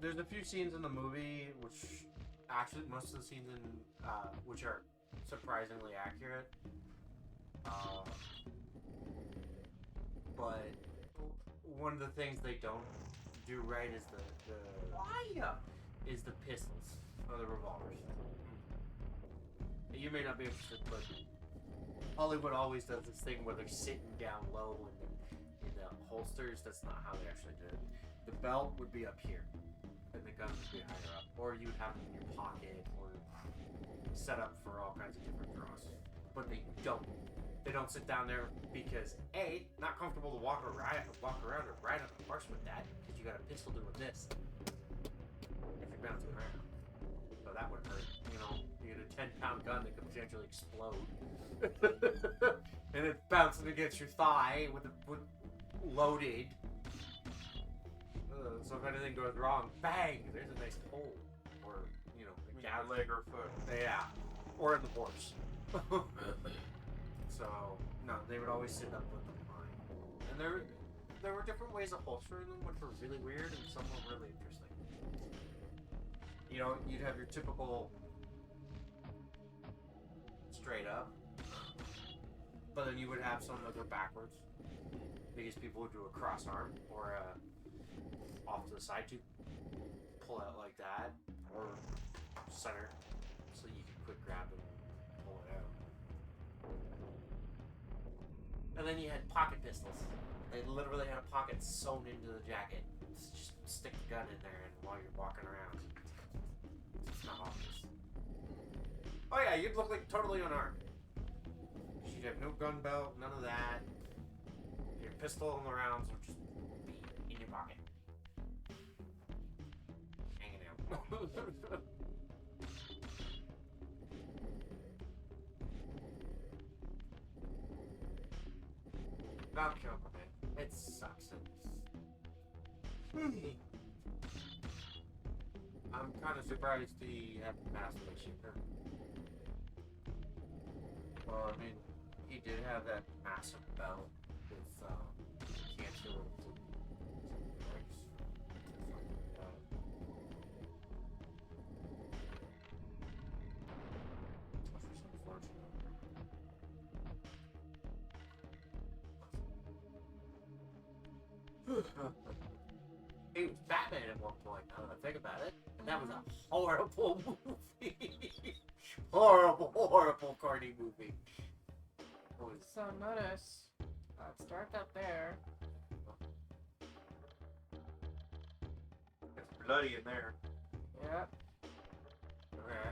There's a few scenes in the movie which, actually, most of the scenes in which are surprisingly accurate. But one of the things they don't do right is the pistols or the revolvers. You may not be interested, but Hollywood always does this thing where they're sitting down low in the holsters. That's not how they actually do it. The belt would be up here, and the gun would be higher up. or you would have them in your pocket, or set up for all kinds of different draws. But they don't. They don't sit down there because A, not comfortable to walk around or ride on a horse with that, because you got a pistol doing this if you're bouncing around. So that would hurt. You know, you get a 10-pound gun that could potentially explode, and it's bouncing against your thigh with loaded. So if anything goes wrong, bang! There's a nice hole, or you know, a leg or foot. yeah, or in the horse. So no, they would always sit up with them fine. And there were different ways of holstering them, which were really weird, and some were really interesting. You know, you'd have your typical straight up, but then you would have some that go backwards because people would do a cross arm or off to the side to pull out like that, or center, so you can quick grab and pull it out. And then you had pocket pistols. They literally had a pocket sewn into the jacket. Just stick the gun in there, and while you're walking around, it's not obvious. Oh yeah, you'd look like totally unarmed. You'd have no gun belt, none of that. Your pistol and the rounds would just be in your pocket, hanging out. Not joking, man. It sucks. I'm kind of surprised he had passed away sooner. Well, I mean, he did have that massive belt with cancer legs. That's just unfortunate. He was Batman at one point, now that I think about it. And that was a horrible movie. horrible, corny movie. So notice, it's dark up there. It's bloody in there. Yep. Okay.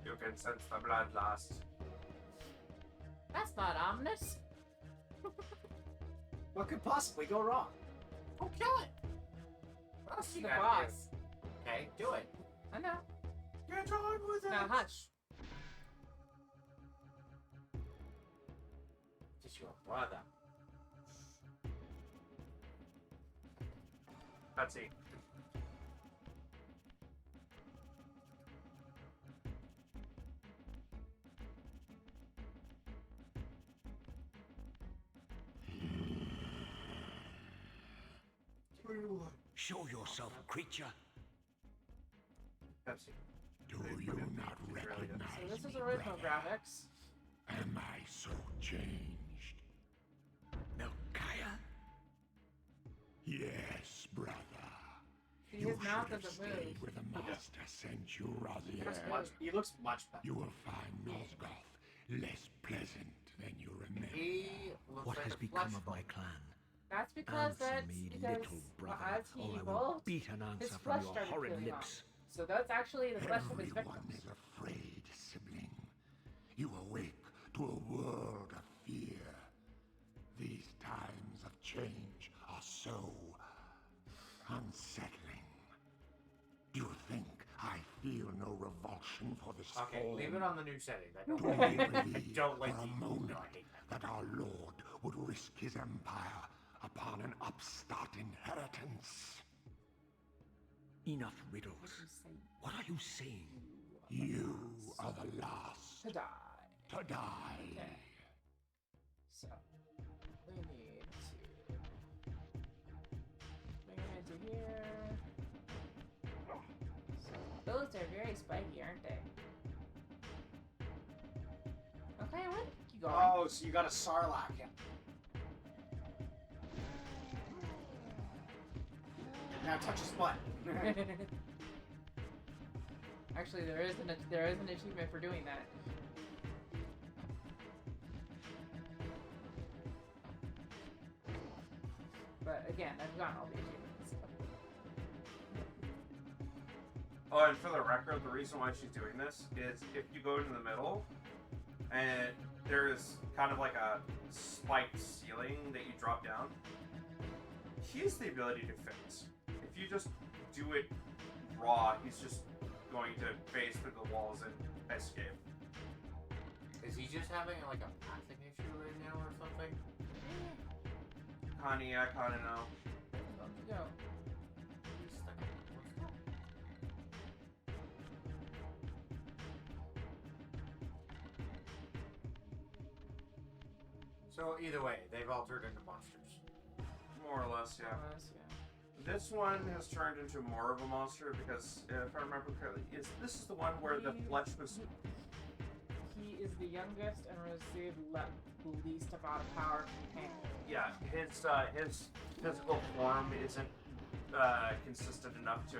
You can sense the bloodlust. That's not ominous. What could possibly go wrong? Oh, kill it! That's the gotta boss. Okay, do it. I know. Get on with it! Now hush. Just your brother. That's it. Show yourself, creature. Pepsi. Do you not recognize So this is me, original brother? graphics. Am I so changed? Melchiah? Yes, brother. See, You his mouth should have doesn't stayed move. where the master sent you, He looks much better. You will find Nosgoth less pleasant than you remember. He looks What like has a become flesh of my clan? That's because Answer me, because little brother, as he or I will evolved, beat an his answer flesh from your started horrid peeling lips. off. So that's actually the flesh of his Everyone victims. is afraid, sibling. You awake to a world of fear. These times of change are so unsettling. Do you think I feel no revulsion for this Okay, form? leave it on the new setting. I don't Do like you it. I believe don't like for a the moment no, I hate that. that our Lord would risk his empire upon an upstart inheritance? Enough riddles. What you say? What are you saying? You are the last To die. to die. Okay. So we need to bring him into here. So those are very spiky, aren't they? Okay, where did you go? Oh, so you got a Sarlacc him. Now touch his butt. Actually, there is an achievement for doing that. But again, I've gotten all the achievements. Oh, and for the record, the reason why she's doing this is if you go into the middle, and there's kind of like a spiked ceiling that you drop down, he has the ability to fix. If you just do it raw, he's just going to phase through the walls and escape. Is he just having like a pathing issue right now or something? Honey, I kind of know. Go. He's stuck in what's that? So either way, they've altered into monsters. More or less, yeah. Yeah. This one has turned into more of a monster because, if I remember correctly, this is the one where the flesh was... He is the youngest and received the least amount of power from Kain. Yeah, his physical form isn't consistent enough to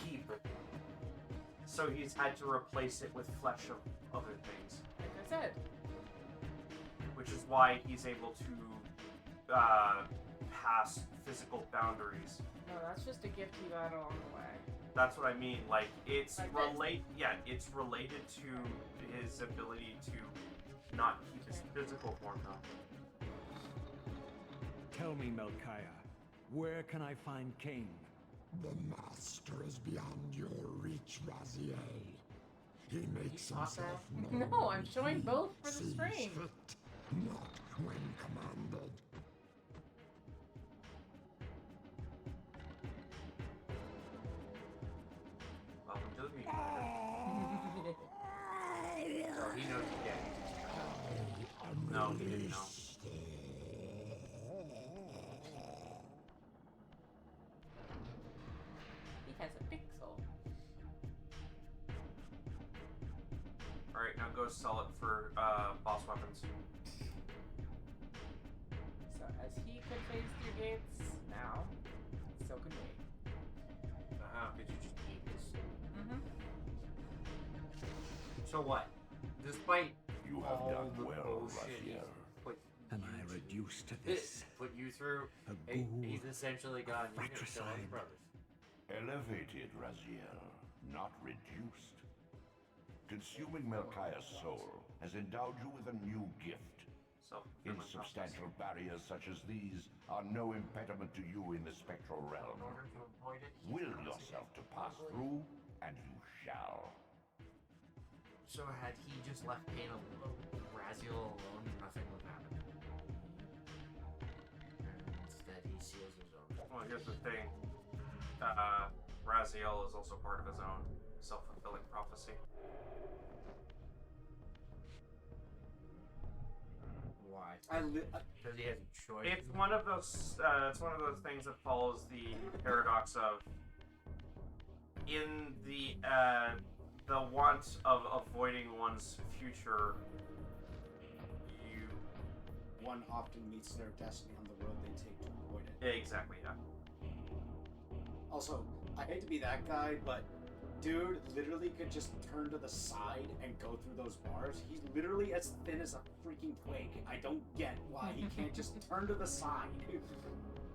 keep it. So he's had to replace it with flesh of other things. Like I said. Which is why he's able to pass physical boundaries. No, that's just a gift he got along the way. That's what I mean. Like it's Like it's related to his ability to not keep his physical form though. Tell me, Melchiah, where can I find Kain? The master is beyond your reach, Raziel. He makes You thought himself that? known. No, I'm showing both for the Sees stream. fit, not when commanded. Welcome to the meeting. So he knows he's dead. No, he didn't know. He has a pixel. Alright, now go sell it for boss weapons. So as he could phase through gates, now so can we. Could you just eat this? Mm-hmm. So what? Despite You have all done the well, bullshit he's Raziel. put Am you I through- reduced to this? Put you through. A He's ghoul essentially gone. You can kill his fratricide. brothers. Elevated, Raziel, not reduced. Consuming Melchiah's soul has endowed you with a new gift. Insubstantial barriers such as these are no impediment to you in the spectral realm. In order to avoid it, Will yourself to pass through, and you shall. So had he just left Kain alone, Raziel alone, nothing would happen. And instead, he seals his own. Well, here's the thing. Raziel is also part of his own self-fulfilling prophecy. Why? I Because he has a choice. It's one of those. It's one of those things that follows the paradox of, in the want of avoiding one's future, you one often meets their destiny on the road they take to avoid it. exactly yeah. Also, I hate to be that guy, but dude literally could just turn to the side and go through those bars. He's literally as thin as a freaking twig. I don't get why he can't just turn to the side.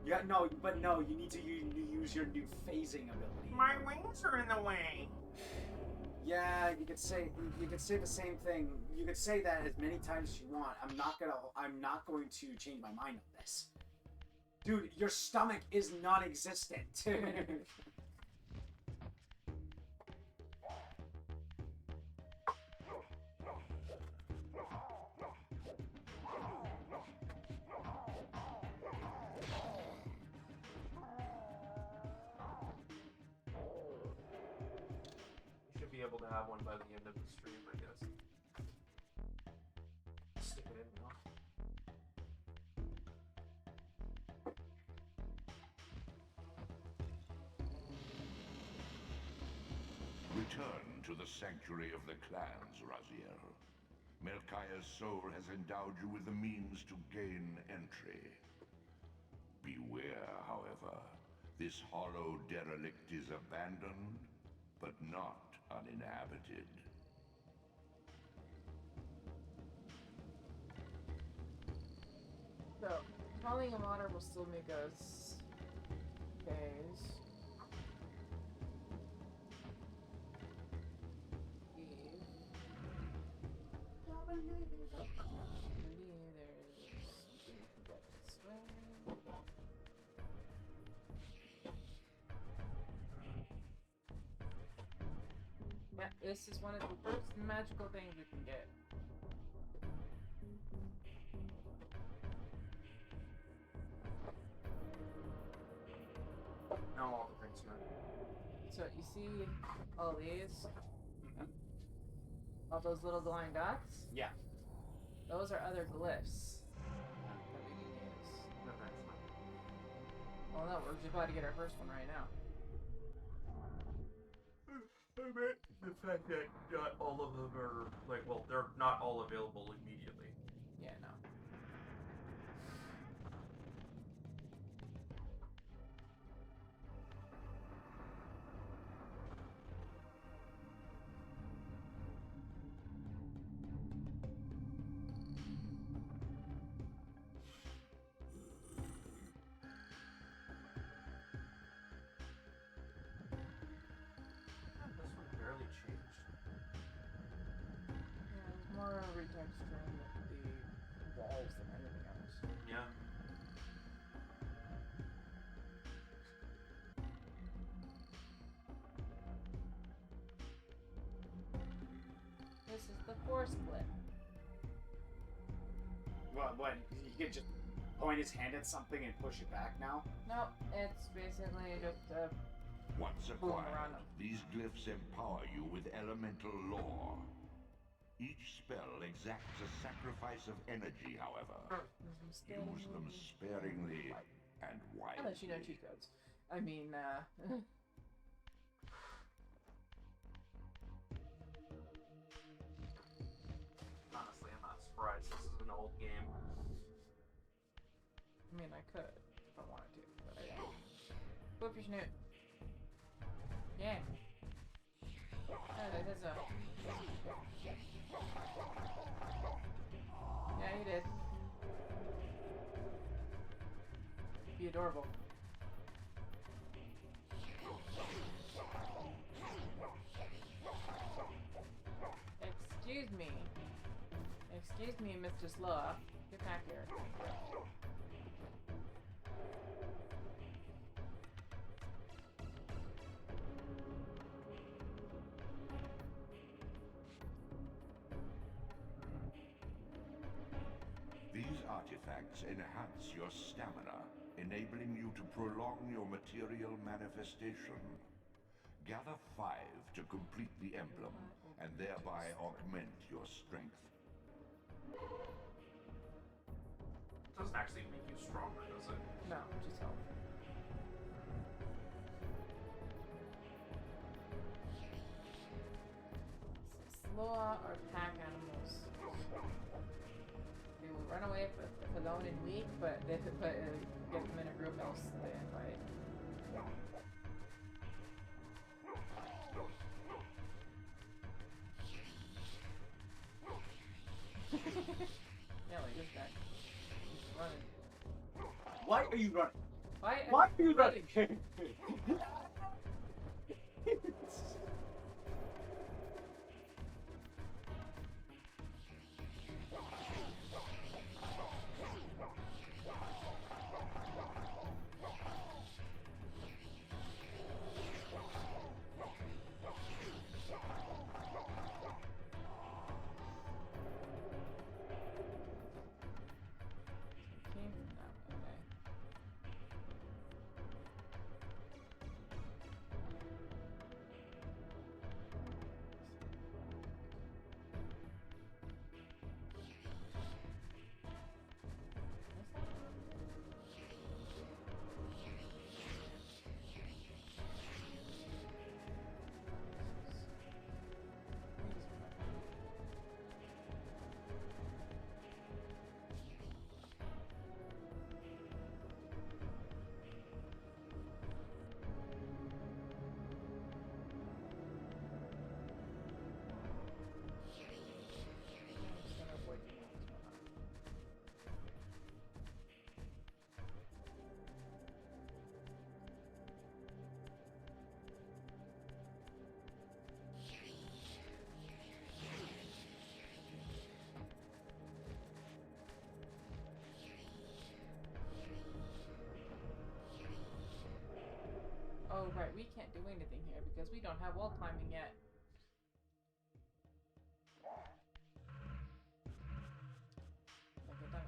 Yeah, no, but no, you need to use your new phasing ability. My wings are in the way. Yeah, you could say the same thing. You could say that as many times as you want. I'm not going to change my mind on this. Dude, your stomach is non-existent. You should be able to have one by the end of the stream, I guess. Stick it in now. Return to the sanctuary of the clans, Raziel. Melchiah's soul has endowed you with the means to gain entry. Beware, however. This hollow derelict is abandoned, but not uninhabited. So, calling a modder will still make us phase. believe there's this way. Yeah, this is one of the first magical things we can get. No, all the things are. So you see all these? All those little glowing dots? Yeah. Those are other glyphs that we can use. Eventually. Well, no, we're just about to get our first one right now. I meant the fact that not all of them are, like, well, they're not all available immediately. Yeah, no. This one barely changed. Yeah, it's more retexturing the walls than anything else. Yeah. This is the force clip. What? He could just point his hand at something and push it back now? No, it's basically just Once boom acquired, around them. these glyphs empower you with elemental lore. Each spell exacts a sacrifice of energy, however. Use them sparingly and wisely. Unless you know cheat codes. I mean, Honestly, I'm not surprised. This is an old game. I mean, I could if I wanted to, but I don't. Whoop your snoot. Yeah. There's a. Yeah, he did. Be adorable. Excuse me. Excuse me, Mr. Sloth. Get back here. These artifacts enhance your stamina, enabling you to prolong your material manifestation. Gather 5 to complete the emblem, and thereby augment your strength. Doesn't actually make you stronger, does it? No, just help. Sloa are pack animals. They will run away if alone and weak, but if it get them in a group, they'll stay and fight. Yeah, like this guy. He's running. Why are you running? Why Why are you running? Came from that way. we can't do anything here because we don't have wall climbing yet. Look at that.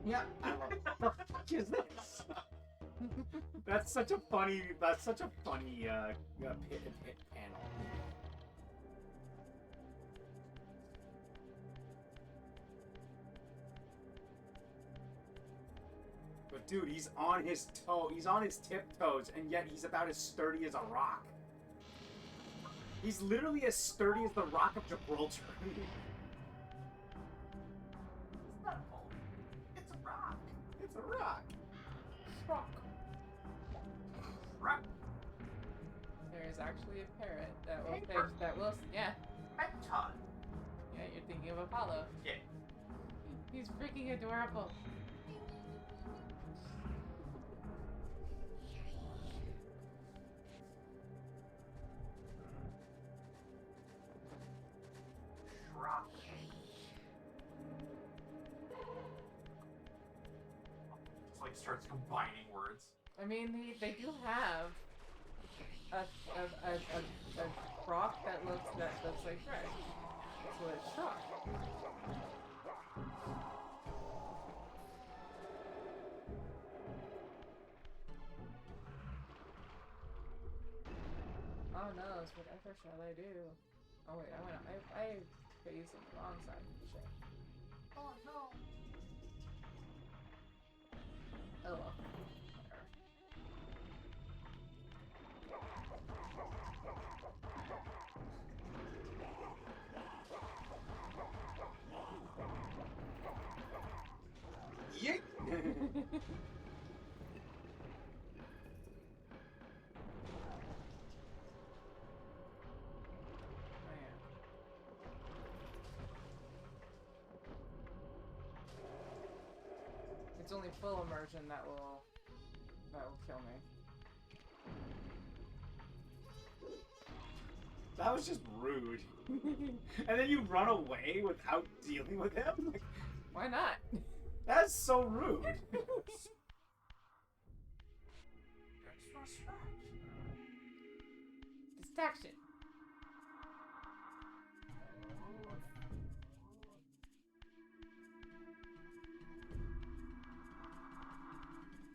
Yeah, I love it. What the fuck is this? That's such a funny pit panel. But dude, he's on his tiptoes, and yet he's about as sturdy as a rock. He's literally as sturdy as the Rock of Gibraltar. It's not a boulder. It's a rock. It's a rock. Rock. Rock. There is actually a parrot that will Paper. yeah. Meton. Yeah, you're thinking of Apollo. Yeah. He's freaking adorable. Rock. Just like starts combining words. I mean, they do have a croc that looks like fresh. That's what it's shock. Oh no, whatever shall I do? Oh wait, I phased on the wrong side of the ship. Oh no. Oh well. Whatever. Yeet! It's only full immersion that will kill me. That was just rude. And then you run away without dealing with him? Like, Why not? that's so rude. Distraction.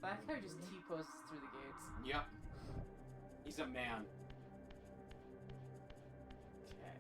That guy just T-poses through the gates. Yep. He's a man. Okay.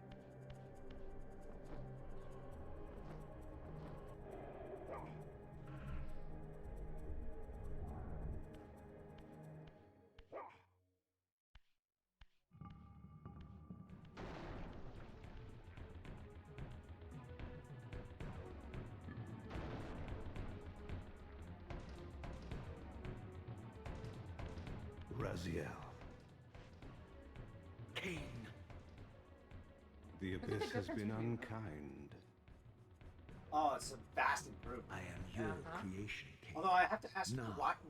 Raziel. Kain. The abyss has been unkind. Oh, it's a vast improvement. I am your creation, Kain. Although I have to ask, No.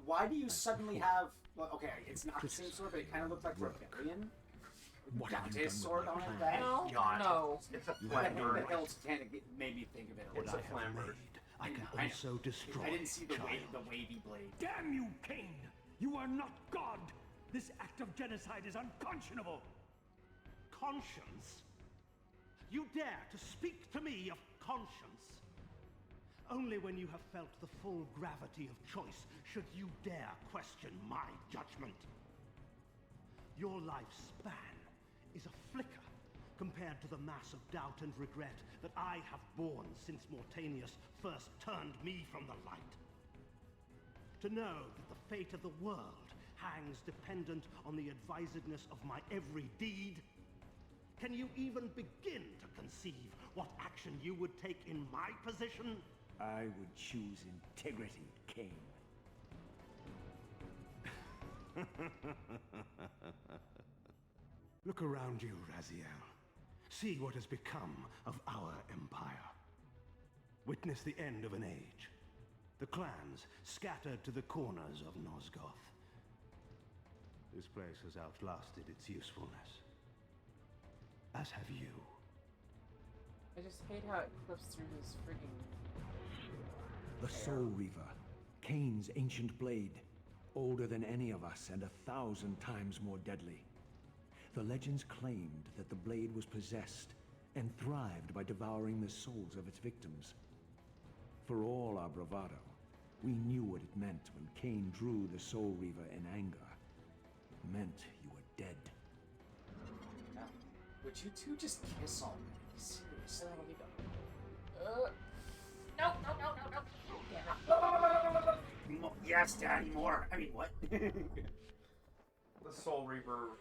why do you suddenly have... Well, okay, it's not the same sword, but it kind of looks like Rebellion. What have you Dante's done sword with on my it. plan? No. God. No. It's a The flamber. hell Titanic made me think of it. It's a What I have flamber. made, I can I know. also destroy. I didn't see the child. wavy blade. Damn you, Kain! You are not God! This act of genocide is unconscionable! Conscience? You dare to speak to me of conscience? Only when you have felt the full gravity of choice should you dare question my judgment. Your lifespan is a flicker compared to the mass of doubt and regret that I have borne since Mortanius first turned me from the light. To know that the fate of the world hangs dependent on the advisedness of my every deed? Can you even begin to conceive what action you would take in my position? I would choose integrity, Kain. Look around you, Raziel. See what has become of our empire. Witness the end of an age. The clans scattered to the corners of Nosgoth. This place has outlasted its usefulness. As have you. I just hate how it clips through his frigging... The Soul Reaver, Kain's ancient blade, older than any of us and 1,000 times more deadly. The legends claimed that the blade was possessed and thrived by devouring the souls of its victims. For all our bravado, we knew what it meant when Kain drew the Soul Reaver in anger. It meant you were dead. Now, would you two just kiss already? Seriously. No. Damn it. Yes, Daddy, more. I mean, what? The Soul Reaver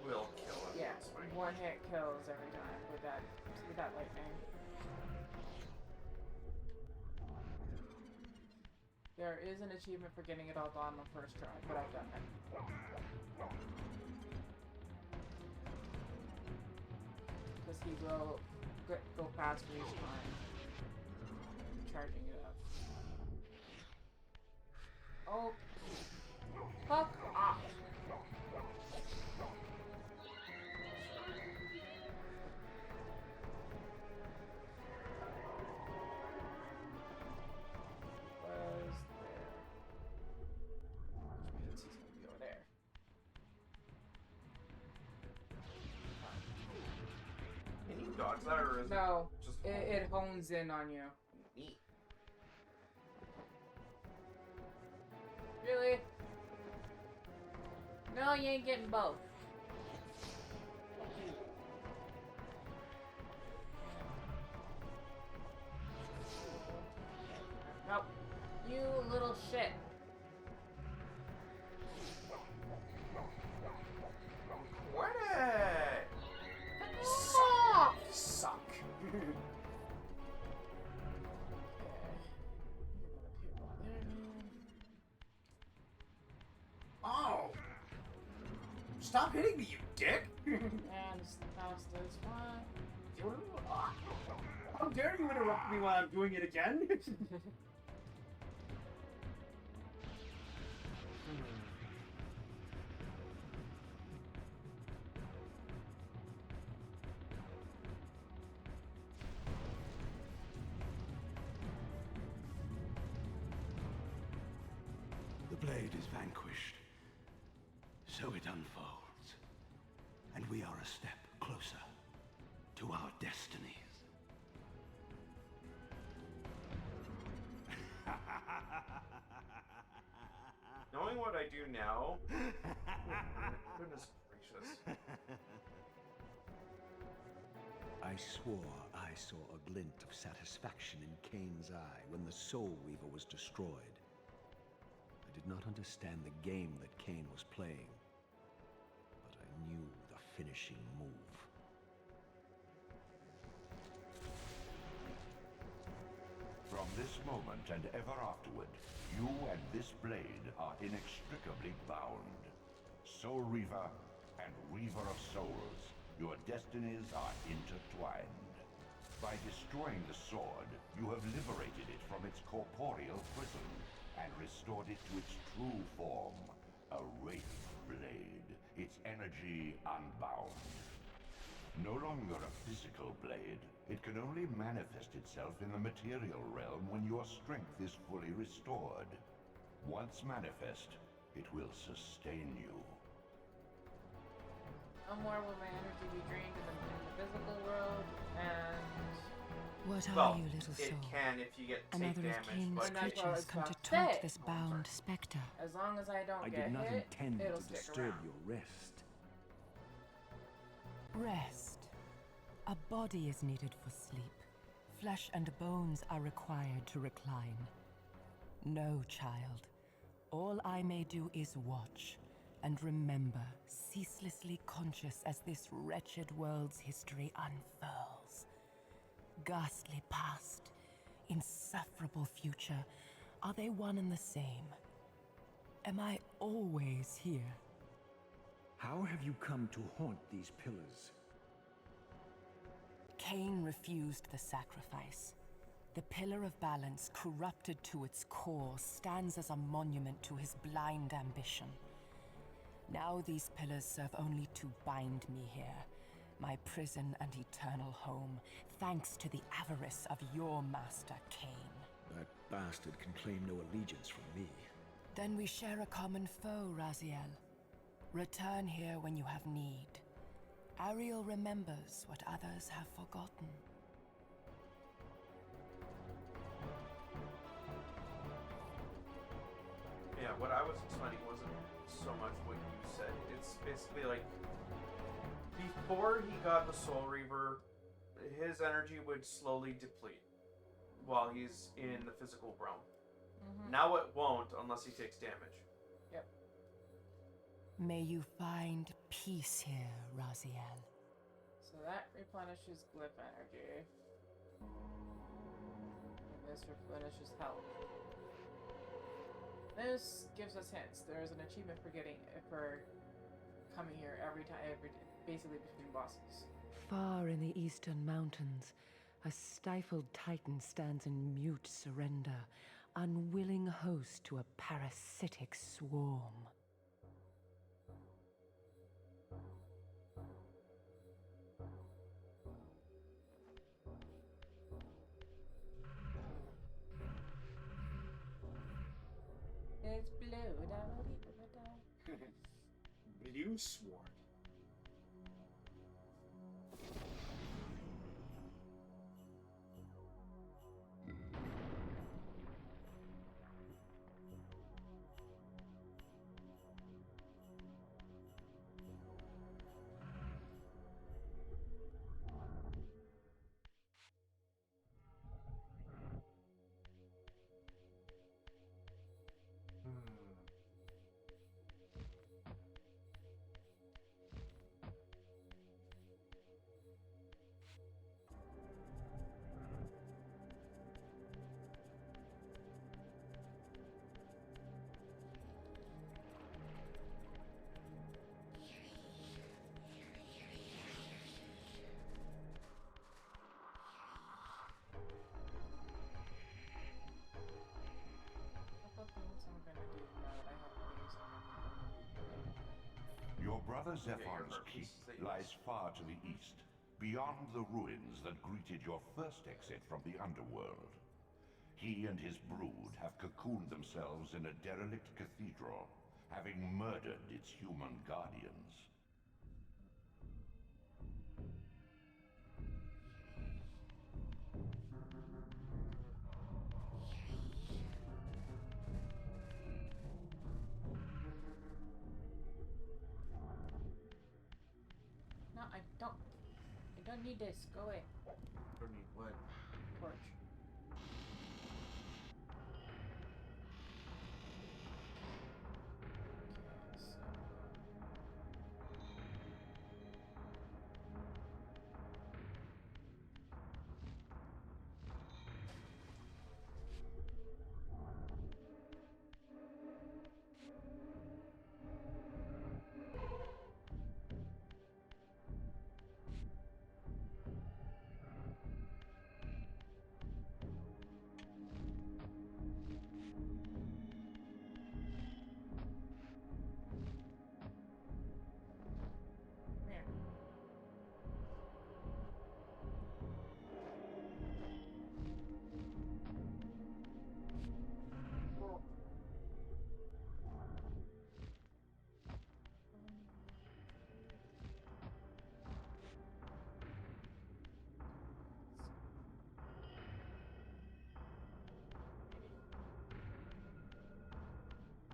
will kill him. Yeah, It's fine. one hit kills every time with that lightning. There is an achievement for getting it all done on the first try, but I've done it. Because he will go faster each time. Charging it up. Oh. Fuck off. Was there? Which means he's gonna be over there. Can you dodge that, or is No, it just it hones in on you. neat? Really? No, you ain't getting both. Nope. You little shit. What it? Suck. Oh! Stop hitting me, you dick! And fast as fine. How dare you interrupt me while I'm doing it again? The blade is vanquished. So it unfolds. And we are a step closer to our destinies. Knowing what I do now, goodness gracious. I swore I saw a glint of satisfaction in Kain's eye when the Soul Reaver was destroyed. I did not understand the game that Kain was playing, but I knew the finishing move. From this moment and ever afterward, you and this blade are inextricably bound. Soul Reaver and Reaver of Souls, your destinies are intertwined. By destroying the sword, you have liberated it from its corporeal prison and restored it to its true form, a wraith blade, its energy unbound. No longer a physical blade, it can only manifest itself in the material realm when your strength is fully restored. Once manifest, it will sustain you. No more will my energy be drained in the physical world, and... What are Well, you, little it soul? can if you get take Another of damage, Kain's but And that's what I creatures was come to about to taunt say. this bound spectre. as long as I don't I get did not hit, intend it'll to stick disturb around. your rest. Rest. A body is needed for sleep. Flesh and bones are required to recline. No, child. All I may do is watch and remember, ceaselessly conscious as this wretched world's history unfurls. Ghastly past, insufferable future, are they one and the same? Am I always here? How have you come to haunt these pillars? Kain refused the sacrifice. The Pillar of Balance, corrupted to its core, stands as a monument to his blind ambition. Now these pillars serve only to bind me here, my prison and eternal home, thanks to the avarice of your master, Kain. That bastard can claim no allegiance from me. Then we share a common foe, Raziel. Return here when you have need. Ariel remembers what others have forgotten. Yeah, what I was explaining wasn't so much what you said. It's basically like before he got the Soul Reaver, his energy would slowly deplete while he's in the physical realm. Now it won't unless he takes damage. Yep. May you find peace here, Raziel. So that replenishes glyph energy. And this replenishes health. This gives us hints. There is an achievement for coming here every time, basically between bosses. Far in the eastern mountains, a stifled titan stands in mute surrender, unwilling host to a parasitic swarm. It's blue. Blue Sword. Your brother Zephyr's keep lies far to the east, beyond the ruins that greeted your first exit from the underworld. He and his brood have cocooned themselves in a derelict cathedral, having murdered its human guardians. No, I don't. I don't need this. Go away. Don't need what? Torch.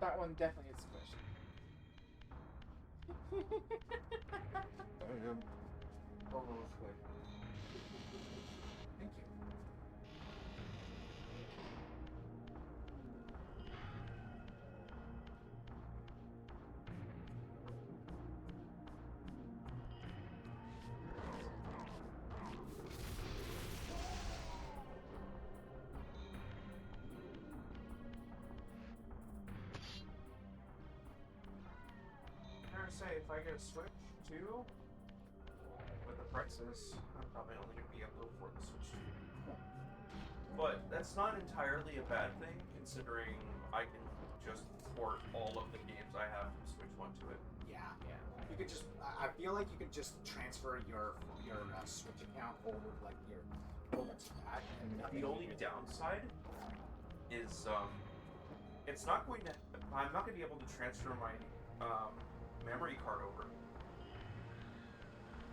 That one definitely gets squished. say if I get a Switch too, with the prices, I'm probably only going to be able to afford the Switch 2. But that's not entirely a bad thing, considering I can just port all of the games I have from Switch 1 to it. Yeah. You could just. I feel like you could just transfer your Switch account over like your over to that. And The only downside is it's not going to. I'm not going to be able to transfer my memory card over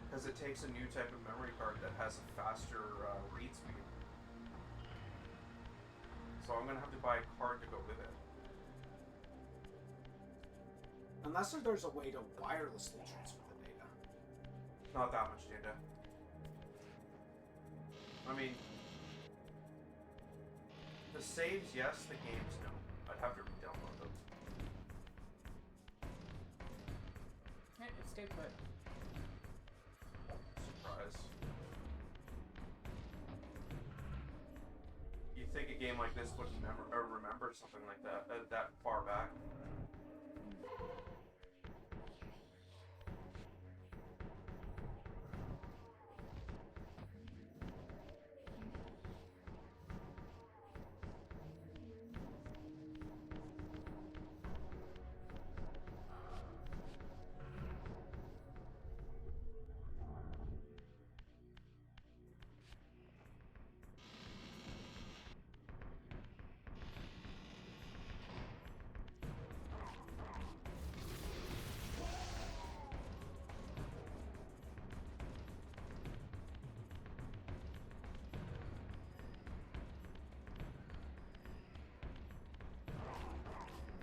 because it takes a new type of memory card that has a faster read speed. So I'm going to have to buy a card to go with it. Unless there's a way to wirelessly transfer the data. Not that much data. I mean, the saves, yes. The games, no. I'd have to re-download them. Hey, stay put. Surprise. You'd think a game like this would remember something like that that far back.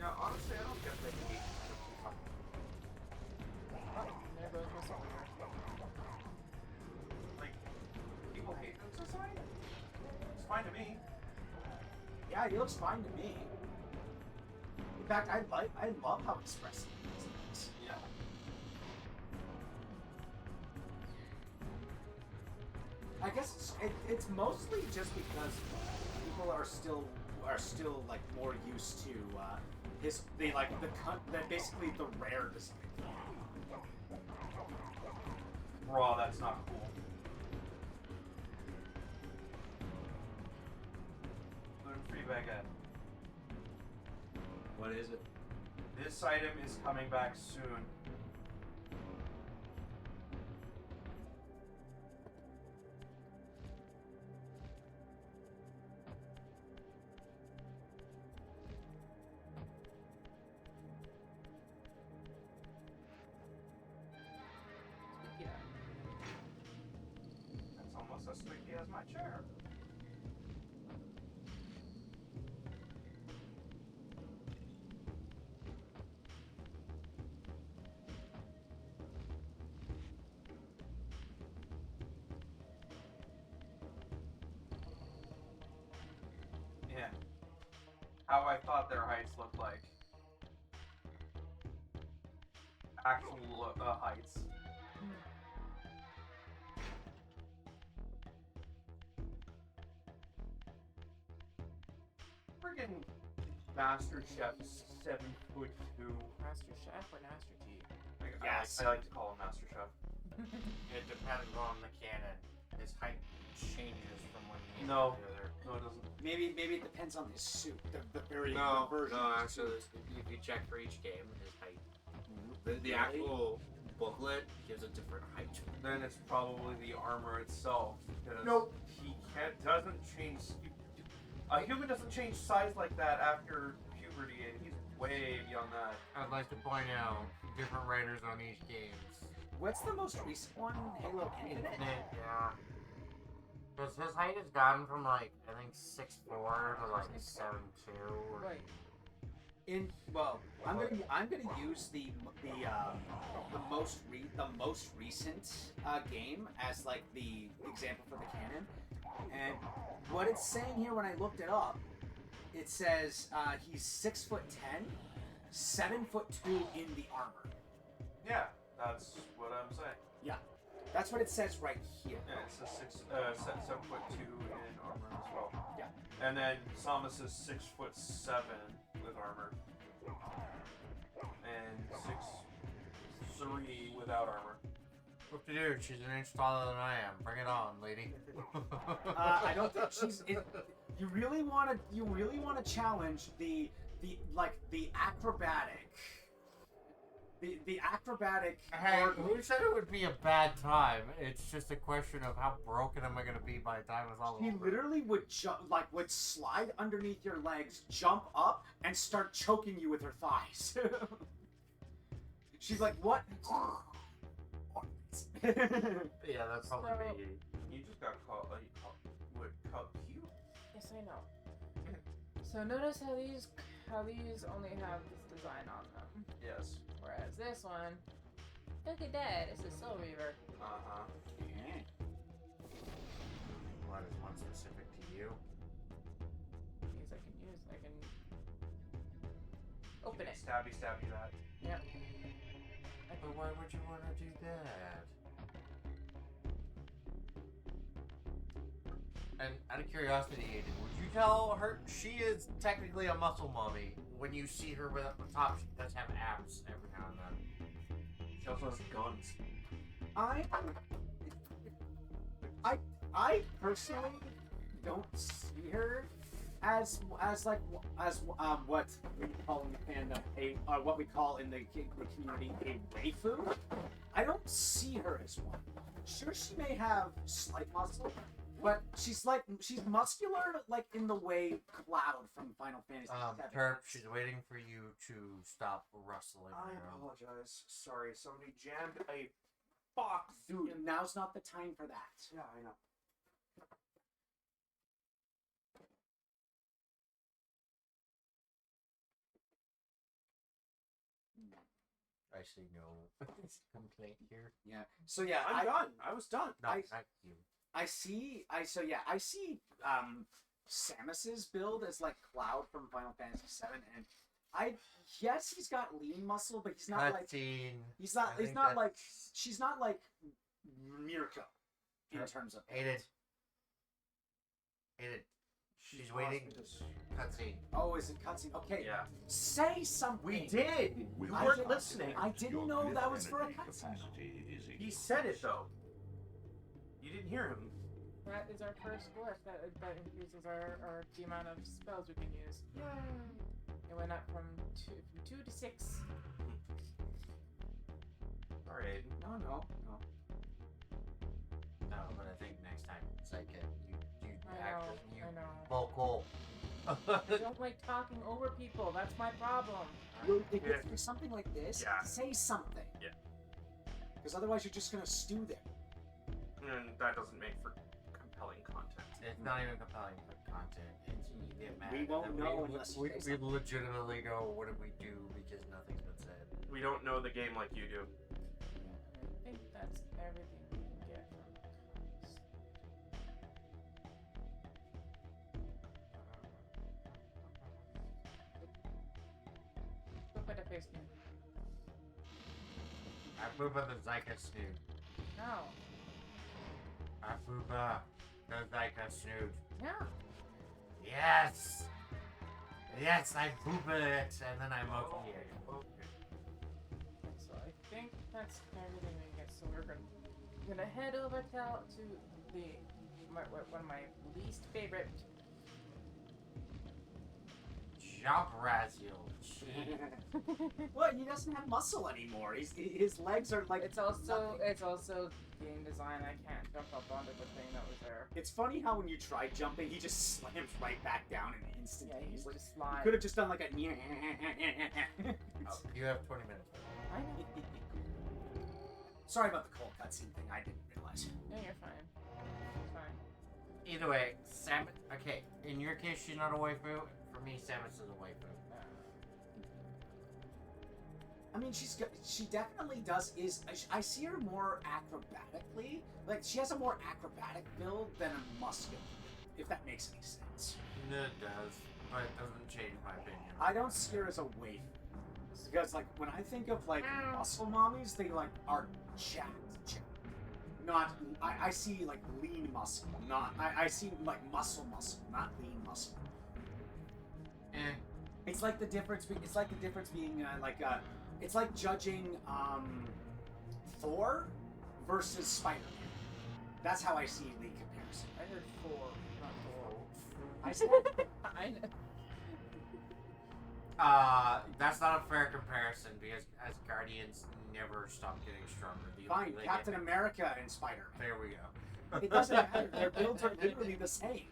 Now, honestly, I don't get the hate. They're both missing here. Like, people hate Princess Eye? It's fine to me. Yeah, he looks fine to me. In fact, I love how expressive he is. Yeah. I guess it's mostly just because people are still like more used to basically the rare design. Raw, that's not cool. Gluten-free baguette. What is it? This item is coming back soon. Yeah. That's almost as squeaky as my chair. Yeah. How I thought their heights looked like. Actual heights. Friggin' Master Chef's 7'2". Master Chef or Master Chief? Yes. I like to call him Master Chef. It depends on the canon. His height changes from one game No. to the other. No, it doesn't. Maybe it depends on his suit, the very No, the version. no, of his actually, suit. if you check for each game, his height. The Really? actual booklet gives a different height. Then it's probably the armor itself. Because Nope. He doesn't change. A human doesn't change size like that after puberty, and he's way beyond that. I'd like to point out different writers on each game. What's the most recent one? Halo Infinite. Yeah. Because his height has gotten from like, I think 6'4" to like 7'2". Right. I'm gonna use the most recent game as like the example for the canon, and what it's saying here when I looked it up, it says he's 6'10", 7'2" in the armor. Yeah, that's what I'm saying. Yeah, that's what it says right here. Yeah, it's a 7'2" in armor as well. Yeah. And then Samus is 6'7" with armor. And sorcery without armor. What to do? She's an inch taller than I am. Bring it on, lady. I don't think she's. You really want to challenge the acrobatic. The acrobatic. Hey, who said it would be a bad time? It's just a question of how broken am I gonna be by the time it's all He over. literally would would slide underneath your legs, jump up, and start choking you with her thighs. She's like, what? Yeah, that's probably So- me. You just got called cute. Yes, I know. So notice how these only have this design on them, Yes. whereas this one, look at that, it's a Soul Reaver. Uh-huh. What is one specific to you? These I can open it. Stabby that. Yep. But why would you want to do that? And out of curiosity, Aiden, would you tell her she is technically a muscle mommy? When you see her without the top, she does have abs every now and then. She also has guns. I personally don't see her as what we call in the fandom what we call in the community a waifu. I don't see her as one. Sure, she may have slight muscle, but she's muscular like in the way Cloud from Final Fantasy VII. Terp, she's waiting for you to stop rustling. I around. apologize. Sorry, somebody jammed a box. Dude, now's not the time for that. Yeah, I know. I see no complaint here. Yeah. So yeah, I'm done. I was done. No, not you. I see Samus's build as like Cloud from Final Fantasy VII, and yes, he's got lean muscle, but he's not like Cutscene. he's I not think like that's- she's not like Mirko in Yep. terms of Aiden. She's waiting. Cutscene. Oh, is it cutscene? Okay, Yeah. say something. We did. With You I weren't didn't- listening. I didn't your know that was glyph for a energy cutscene. capacity is He said it though. You didn't hear him. That is our first glyph. That increases our the amount of spells we can use. It went up from 2 to 6. All right. No. No, but I think next time it's like you I know. vocal. I don't like talking over people. That's my problem. For something like this, Yeah. say something. Yeah. Because otherwise, you're just gonna stew there. And that doesn't make for compelling content. It's not even compelling content. It's you get mad. We and won't then know unless you we say something. legitimately go, what did we do? Because nothing's been said. We don't know the game like you do. I think that's everything we can get from this. Look at the face cam. Afuba the Zyka snood. No. Afuba the Zyka snood. No. Yes! Yes, I booba it, and then I monkey it. So I think that's everything we get. So we're gonna head over to one of my least favorite. Jump Raziel. Well, he doesn't have muscle anymore. His legs are like. It's also nothing. game design. I can't jump up onto the thing that was there. It's funny how when you try jumping, he just slams right back down in Yeah, instantaneously. he's just You slide. could have just done like a. Oh, you have 20 minutes. I know. Sorry about the cold cutscene thing. I didn't realize. No, you're fine. It's fine. Either way, Samus. Okay, in your case, she's not a waifu. For me, Samus is a waifu. I mean, she definitely does. I see her more acrobatically. Like she has a more acrobatic build than a muscular. If that makes any sense. It does, but it doesn't change my opinion. I don't see her as a waifu. Because like when I think of like muscle mommies, they like are jacked. Not I see like lean muscle. Not I see like muscle, not lean muscle. It's like the difference. It's like the difference being it's like judging Thor versus Spider-Man. That's how I see the comparison. I heard 4, not 4. I said I know. That's not a fair comparison because as Guardians never stop getting stronger. The fine, older they Captain get- America and Spider-Man. There we go. It doesn't matter. Their builds are literally the same.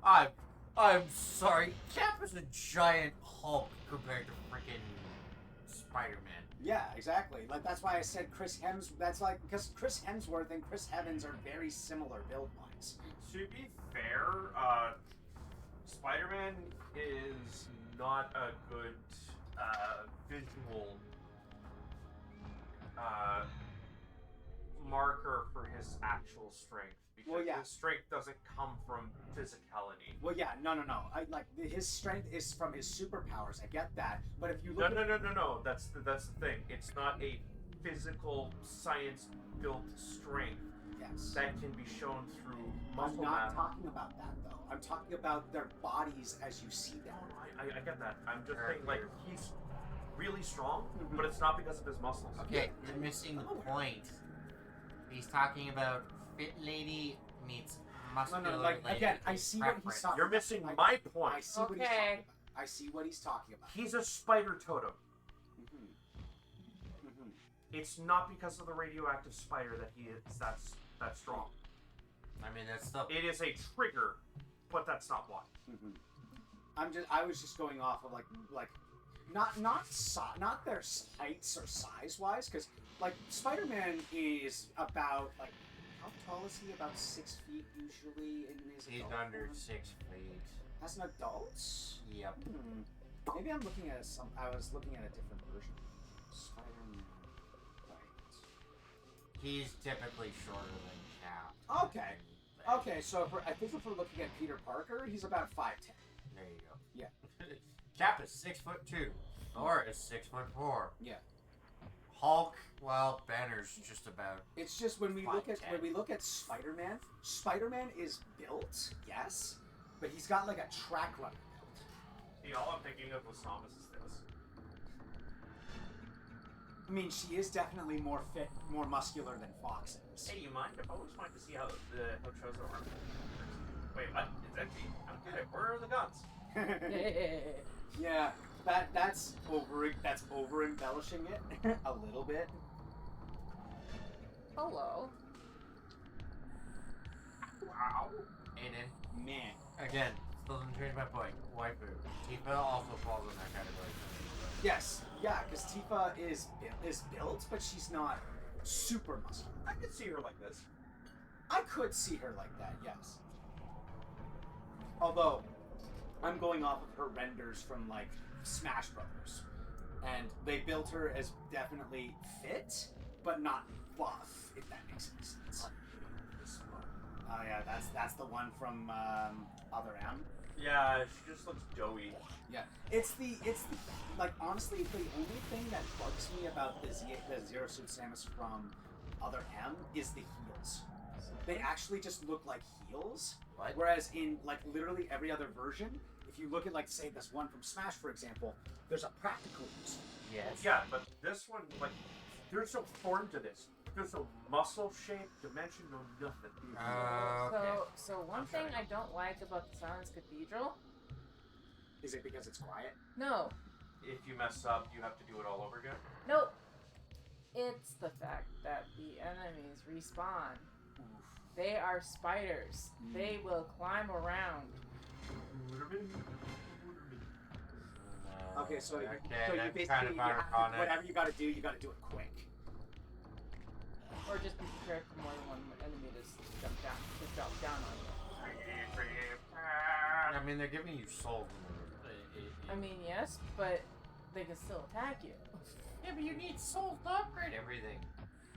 I'm sorry. Cap is a giant Hulk compared to freaking Spider-Man. Yeah, exactly. Like that's why I said Chris Hemsworth. That's like because Chris Hemsworth and Chris Evans are very similar build lines. To be fair, Spider-Man is not a good visual marker for his actual strength because Well, yeah. his strength doesn't come from physicality. Well, yeah, no. I like his strength is from his superpowers. I get that, but if you look, No. That's the thing. It's not a physical science-built strength yes, that can be shown through I'm muscle not mass. talking about that though. I'm talking about their bodies as you see them. I get that. I'm just Alright, saying, like, here. he's really strong, Mhm. but it's not because of his muscles. Okay, you're missing the point. He's talking about fit lady meets muscular No, like, lady. again, I see what he's preference. talking You're missing I- my I point. see what he's Okay. talking about. I see what he's talking about. He's a spider totem. Mhm. Mhm. It's not because of the radioactive spider that he is that's strong. I mean, that's still. It is a trigger, but that's not why. Mhm. I was just going off of like not their heights or size wise, because like Spider-Man is about like how tall is he? About 6 feet usually in his He's adult under form? 6 feet. As an adult. Yep. Maybe I'm looking at I was looking at a different version. Spider-Man. Right. He's typically shorter than Cap. Okay. Okay, so I think if we're looking at Peter Parker, he's about 5'10". There you go. Yeah. Cap is 6'2". Thor is 6'4". Yeah. Hulk, well, Banner's just about. It's just when we look at 5'10". Spider-Man, Spider-Man is built, yes, but he's got like a track runner build. See, all I'm thinking of with Thomas is this. I mean, she is definitely more fit, more muscular than Fox is. Hey, you mind? I've always wanted to see how Chozo arm. Wait, what? It's empty. I don't get it. Where are the guns? Yeah, that's over embellishing it a little bit. Hello. Wow. Aiden. Man, Again, still doesn't change my point. Waifu. Tifa also falls in that category. yes, yeah, because Tifa is built, but she's not super muscular. I could see her like this. I could see her like that, yes. Although, I'm going off of her renders from like Smash Brothers, and they built her as definitely fit, but not buff, if that makes any sense. This one. Oh yeah, that's the one from Other M. Yeah, she just looks doughy. Yeah, it's the like honestly the only thing that bugs me about the Zero Suit Samus from Other M is the heels. They actually just look like heels. What? Whereas in like literally every other version, if you look at like say this one from Smash for example, there's a practical use. Yes. Yeah, but this one, like, there's no form to this. There's no muscle shape, dimension, no nothing. Okay. So one thing I don't like about the Silence Cathedral. Is it because it's quiet? No, If you mess up, you have to do it all over again. nope. It's the fact that the enemies respawn. They are spiders. They will climb around. Okay, so you that's basically kind of you have ironic. to, whatever you got to do, you got to do it quick. Or just be prepared for more than one enemy to jump down on you. I mean, they're giving you souls. I mean, yes, but they can still attack you. Yeah, but you need souls to upgrade everything.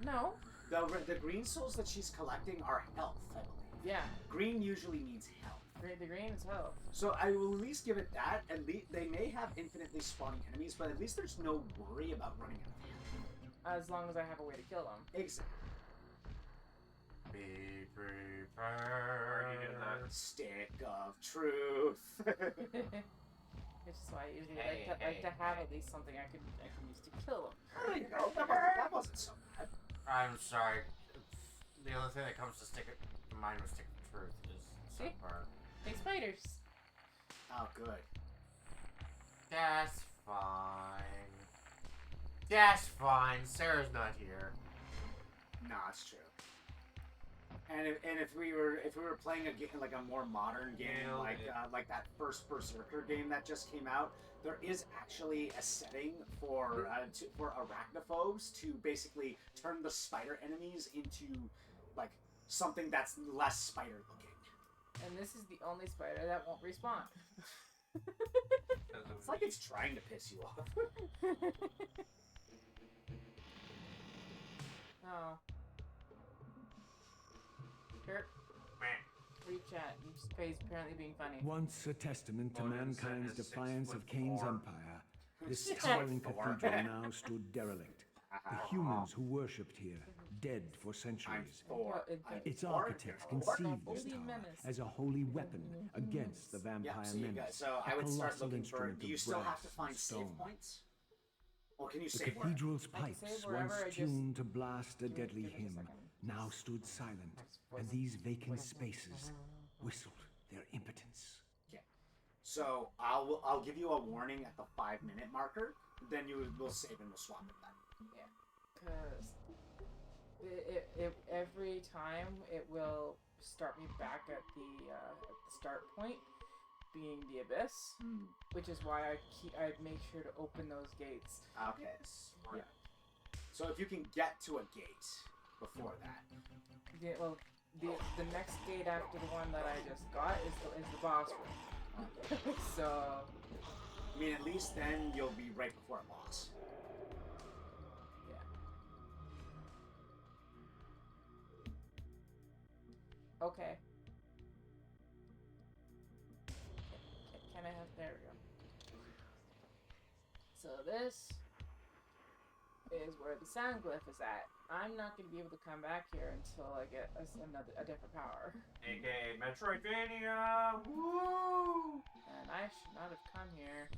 No. The green souls that she's collecting are health, I believe. Yeah. Green usually means health. The green is health. So I will at least give it that. At least they may have infinitely spawning enemies, but at least there's no worry about running out of health. As long as I have a way to kill them. Exactly. Be Already did prepared. that. Stick of truth. Which is why I usually Hey, like to have hey. at least something I can use to kill them. There you go. That wasn't so bad. I'm sorry. The only thing that comes to mind with Stick of Truth is See? Sunburn. Big spiders. Oh, good. That's fine. That's fine. Sarah's not here. No, it's true. And if we were playing a game like a more modern game like that first Berserker game that just came out, there is actually a setting for arachnophobes to basically turn the spider enemies into like something that's less spider looking. And this is the only spider that won't respawn. It's like it's trying to piss you off. Oh. Kurt, read chat. This face apparently being funny. Once a testament to Odin mankind's said is defiance of 6'4". Kain's empire, this 6'4". towering cathedral now stood derelict. The humans who worshipped here, dead for centuries. Thor. Its architects conceived this Holy tower menace. as a holy weapon against the vampire Yeah, so you menace. guys, so I a would start colossal looking for. instrument Do you of still have brass to find and save stone. points? Or can you The save wherever? cathedral's I can pipes, save wherever, once I just- tuned to blast a Give me- deadly give me a hymn, second. now stood silent, and these vacant spaces whistled their impotence. So I'll give you a warning at the 5-minute marker. Then we'll save and we'll swap it then. Because it every time it will start me back at the start point, being the abyss, which is why I make sure to open those gates. Okay. Yeah. So if you can get to a gate before that. Yeah, well, the next gate after the one that I just got is the boss room. So I mean, at least then you'll be right before a boss. yeah. Okay. Can I have? There we go. So this is where the sound glyph is at. I'm not going to be able to come back here until I get a different power. AKA Metroidvania! Woo! And I should not have come here.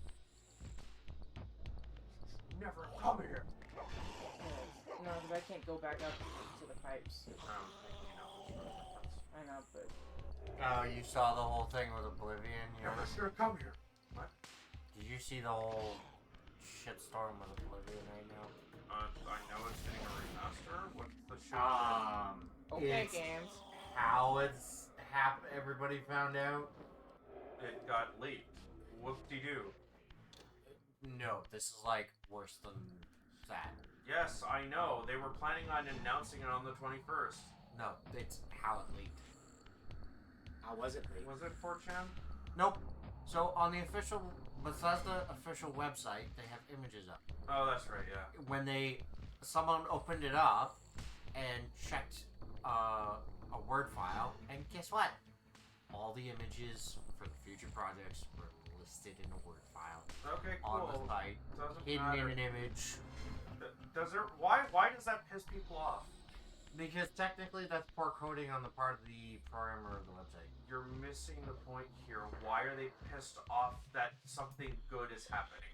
Never come here! No, because I can't go back up to the pipes. I know, but... Oh, you saw the whole thing with Oblivion? Never should have come here. What? Did you see the whole shitstorm with Oblivion right now? I know it's getting a remaster. What's the shit? Okay, It's- games. How it's everybody found out? It got leaked. Whoop-de-doo. No, this is like worse than that. Yes, I know. They were planning on announcing it on the 21st. No, it's how it leaked. How was it? Was it 4chan? Nope. So on the official Bethesda official website, they have images up. Oh, that's right, yeah. When someone opened it up and checked a Word file, and guess what? All the images for the future projects were listed in a Word file Okay, on the cool. site, Doesn't hidden matter. in an image. Does it? Why does that piss people off? Because technically, that's poor coding on the part of the programmer of the website. You're missing the point here. Why are they pissed off that something good is happening?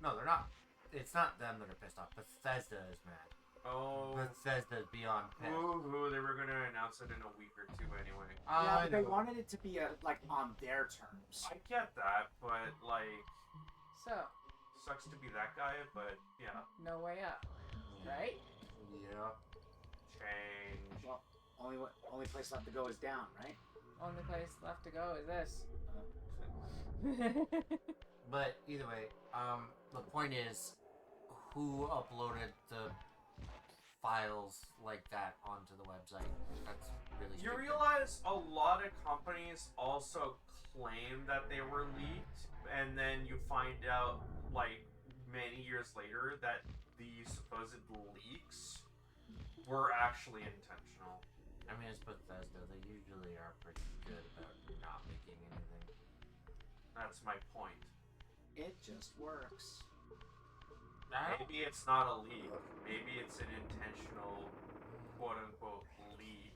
No, they're not. It's not them that are pissed off. Bethesda is mad. Oh, Bethesda's beyond pissed. woo-hoo, they were gonna announce it in a week or two anyway. Yeah, but they know. wanted it to be like on their terms. I get that, but like, So, sucks to be that guy, but yeah, no way up, right? Yeah. change. Well, only place left to go is down, right? Only place left to go is this. But either way, the point is, who uploaded the files like that onto the website? That's really You stupid. realize a lot of companies also claim that they were leaked, and then you find out, like, many years later that the supposed leaks were actually intentional. I mean, it's Bethesda. They usually are pretty good about not making anything. That's my point. It just works. Maybe it's not a leak. Maybe it's an intentional, quote-unquote, leak.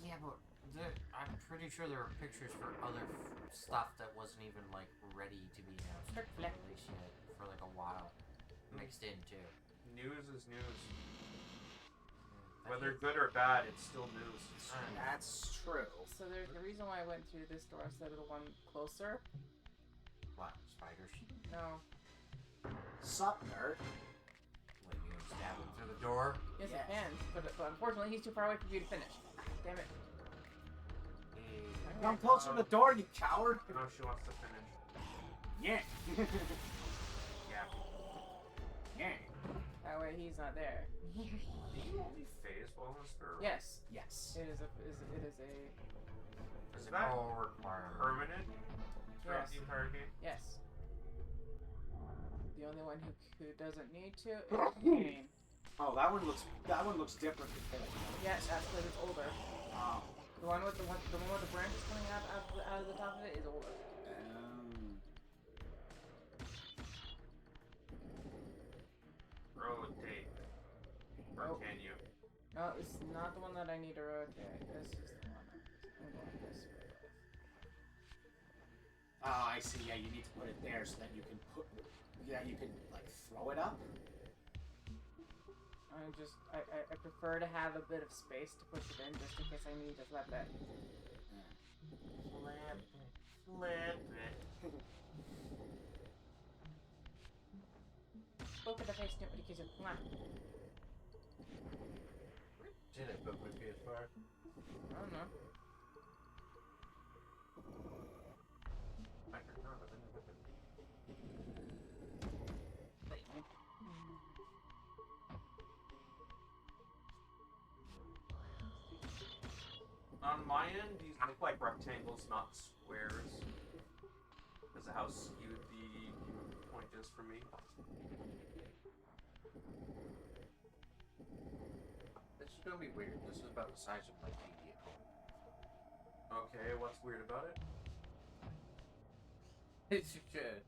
Yeah, but I'm pretty sure there were pictures for other stuff that wasn't even like ready to be announced. Holy shit, for like a while, mixed in too. News is news. Whether good or bad, it's still news. That's true. So there's the reason why I went through this door instead of the one closer. What, spiders? No. Sup, nerd? Like you can stab him through the door? Yes, I can, but unfortunately he's too far away for you to finish. Damn it. Come closer to the door, you coward! No, she wants to finish. Yeah. Yeah. Yeah. That way he's not there. Do you only phase wellness or? Yes. Yes. It is a. Is that permanent throughout Yes. the entire game? Yes. The only one who doesn't need to is Kain. Oh, that one looks different. Yes, that's because it's older. Oh. The one with the one with the branches coming out of the top of it is older. Rotate. Or can you? No, it's not the one that I need to rotate. This is the one I'm going this way. Oh, I see. Yeah, you need to put it there so that you can put. Yeah, you can like throw it up. I prefer to have a bit of space to push it in just in case I need to flip it. Flip it. Open the face, nobody gives a mwah. Did it, but with PS5? I don't know. On my end, these look like rectangles, not squares. Because of how skewed the point is for me. This is gonna be weird. This is about the size of my TV at home. Okay, what's weird about it? It's good.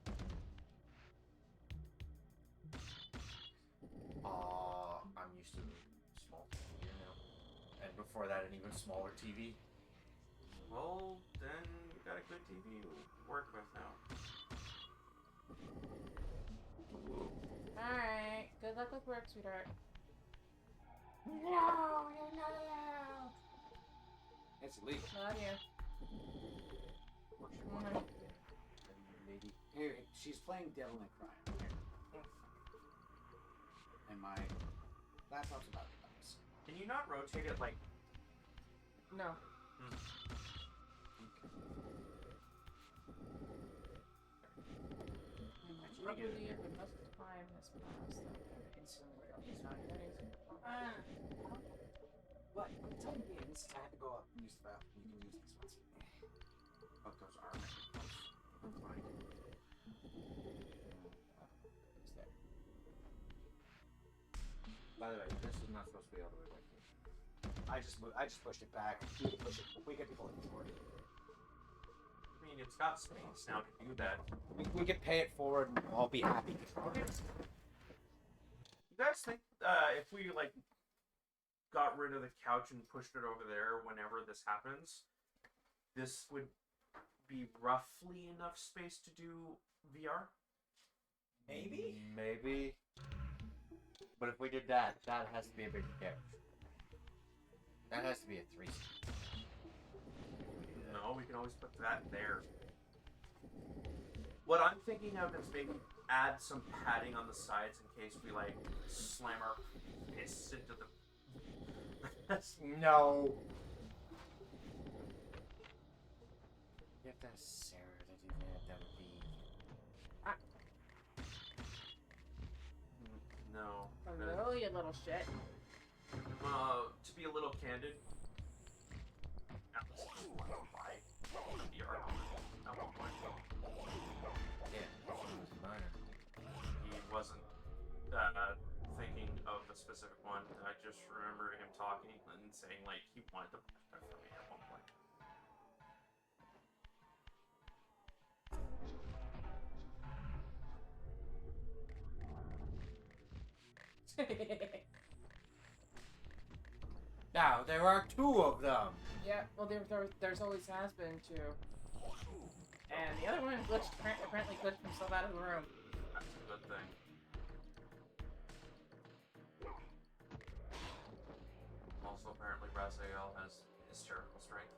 I'm used to small TV here now. And before that, an even smaller TV. Well, then you got a good TV to work with now. Alright, good luck with work, sweetheart. No, you're not allowed. It's illegal. Not you. Maybe. Here, she's playing Devil May Cry. And my laptop's about to bounce. Can you not rotate it like? No. Probably if enough time has passed, instantly it's not getting. What? I'm telling you, I have to go up and use the bathroom. You can use these ones. Oh, those are microphones. I'm fine. It's there. By the way, this is not supposed to be all the way back here. I just pushed it back. You can push it. We can pull it forward. I mean, it's got space now to do that. We can pay it forward and I'll be happy. Okay. You guys think if we like got rid of the couch and pushed it over there whenever this happens, this would be roughly enough space to do VR? Maybe? Maybe. But if we did that, that has to be a bigger couch. That has to be a 3-seat. No, we can always put that there. What I'm thinking of is maybe add some padding on the sides in case we like slam our fists into the. No. You have to ask Sarah to do that. That would be. No. Hello, you little shit. To be a little candid. VR at one point. Yeah, it was minor. He wasn't thinking of the specific one. I just remember him talking and saying like he wanted to push that for me at one point. Now, there are 2 of them. Yeah, well, there's always has been 2. And the other one glitched, apparently glitched himself out of the room. That's a good thing. Also, apparently, Raziel has hysterical strength.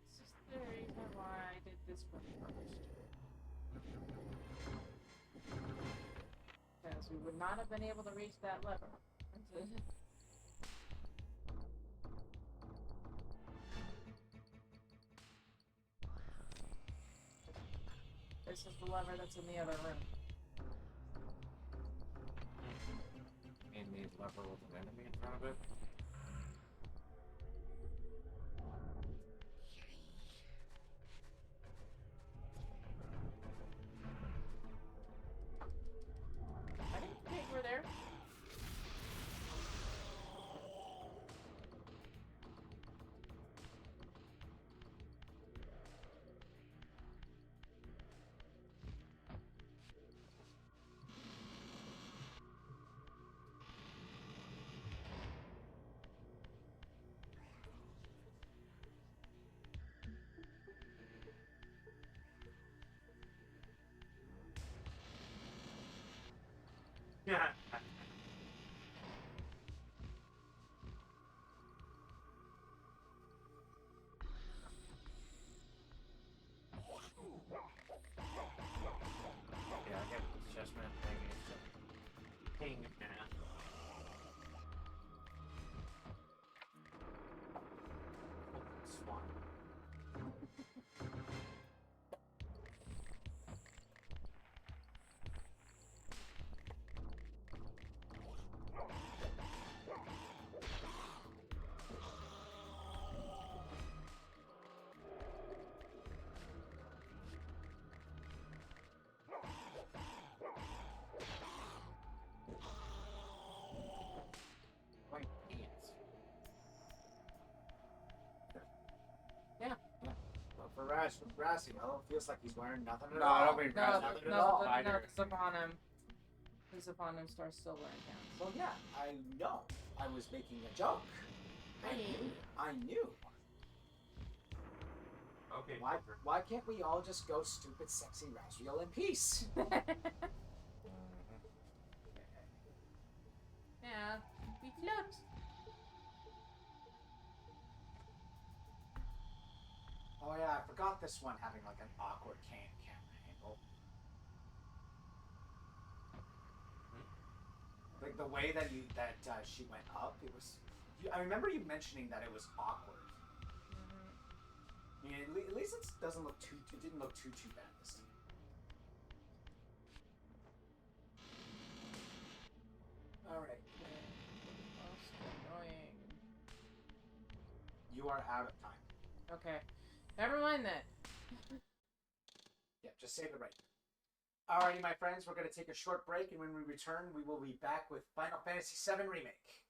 This is the reason why I did this one first. Because we would not have been able to reach that lever. This is the lever that's in the other room. And the lever with an enemy in front of it. I didn't think we're there. Yeah. Yeah, I get Chessman King. Yeah. Swan. Quite pants. Yeah. But for Raziel, it feels like he's wearing nothing at No, all. I don't mean No, Raziel. no, this upon him. This upon him starts still wearing pants. Well, yeah, I know. I was making a joke. I knew. Okay. Why can't we all just go stupid, sexy Raziel in peace? Yeah, we float. Oh yeah, I forgot this one having like an awkward camera angle. Like the way that she went up, it was. I remember you mentioning that it was awkward. I mean, at least it doesn't look too. It didn't look too bad this time. All right. Most annoying. You are out of time. Okay, never mind that. Yeah, just save it right. Alrighty, my friends, we're going to take a short break, and when we return, we will be back with Final Fantasy VII Remake.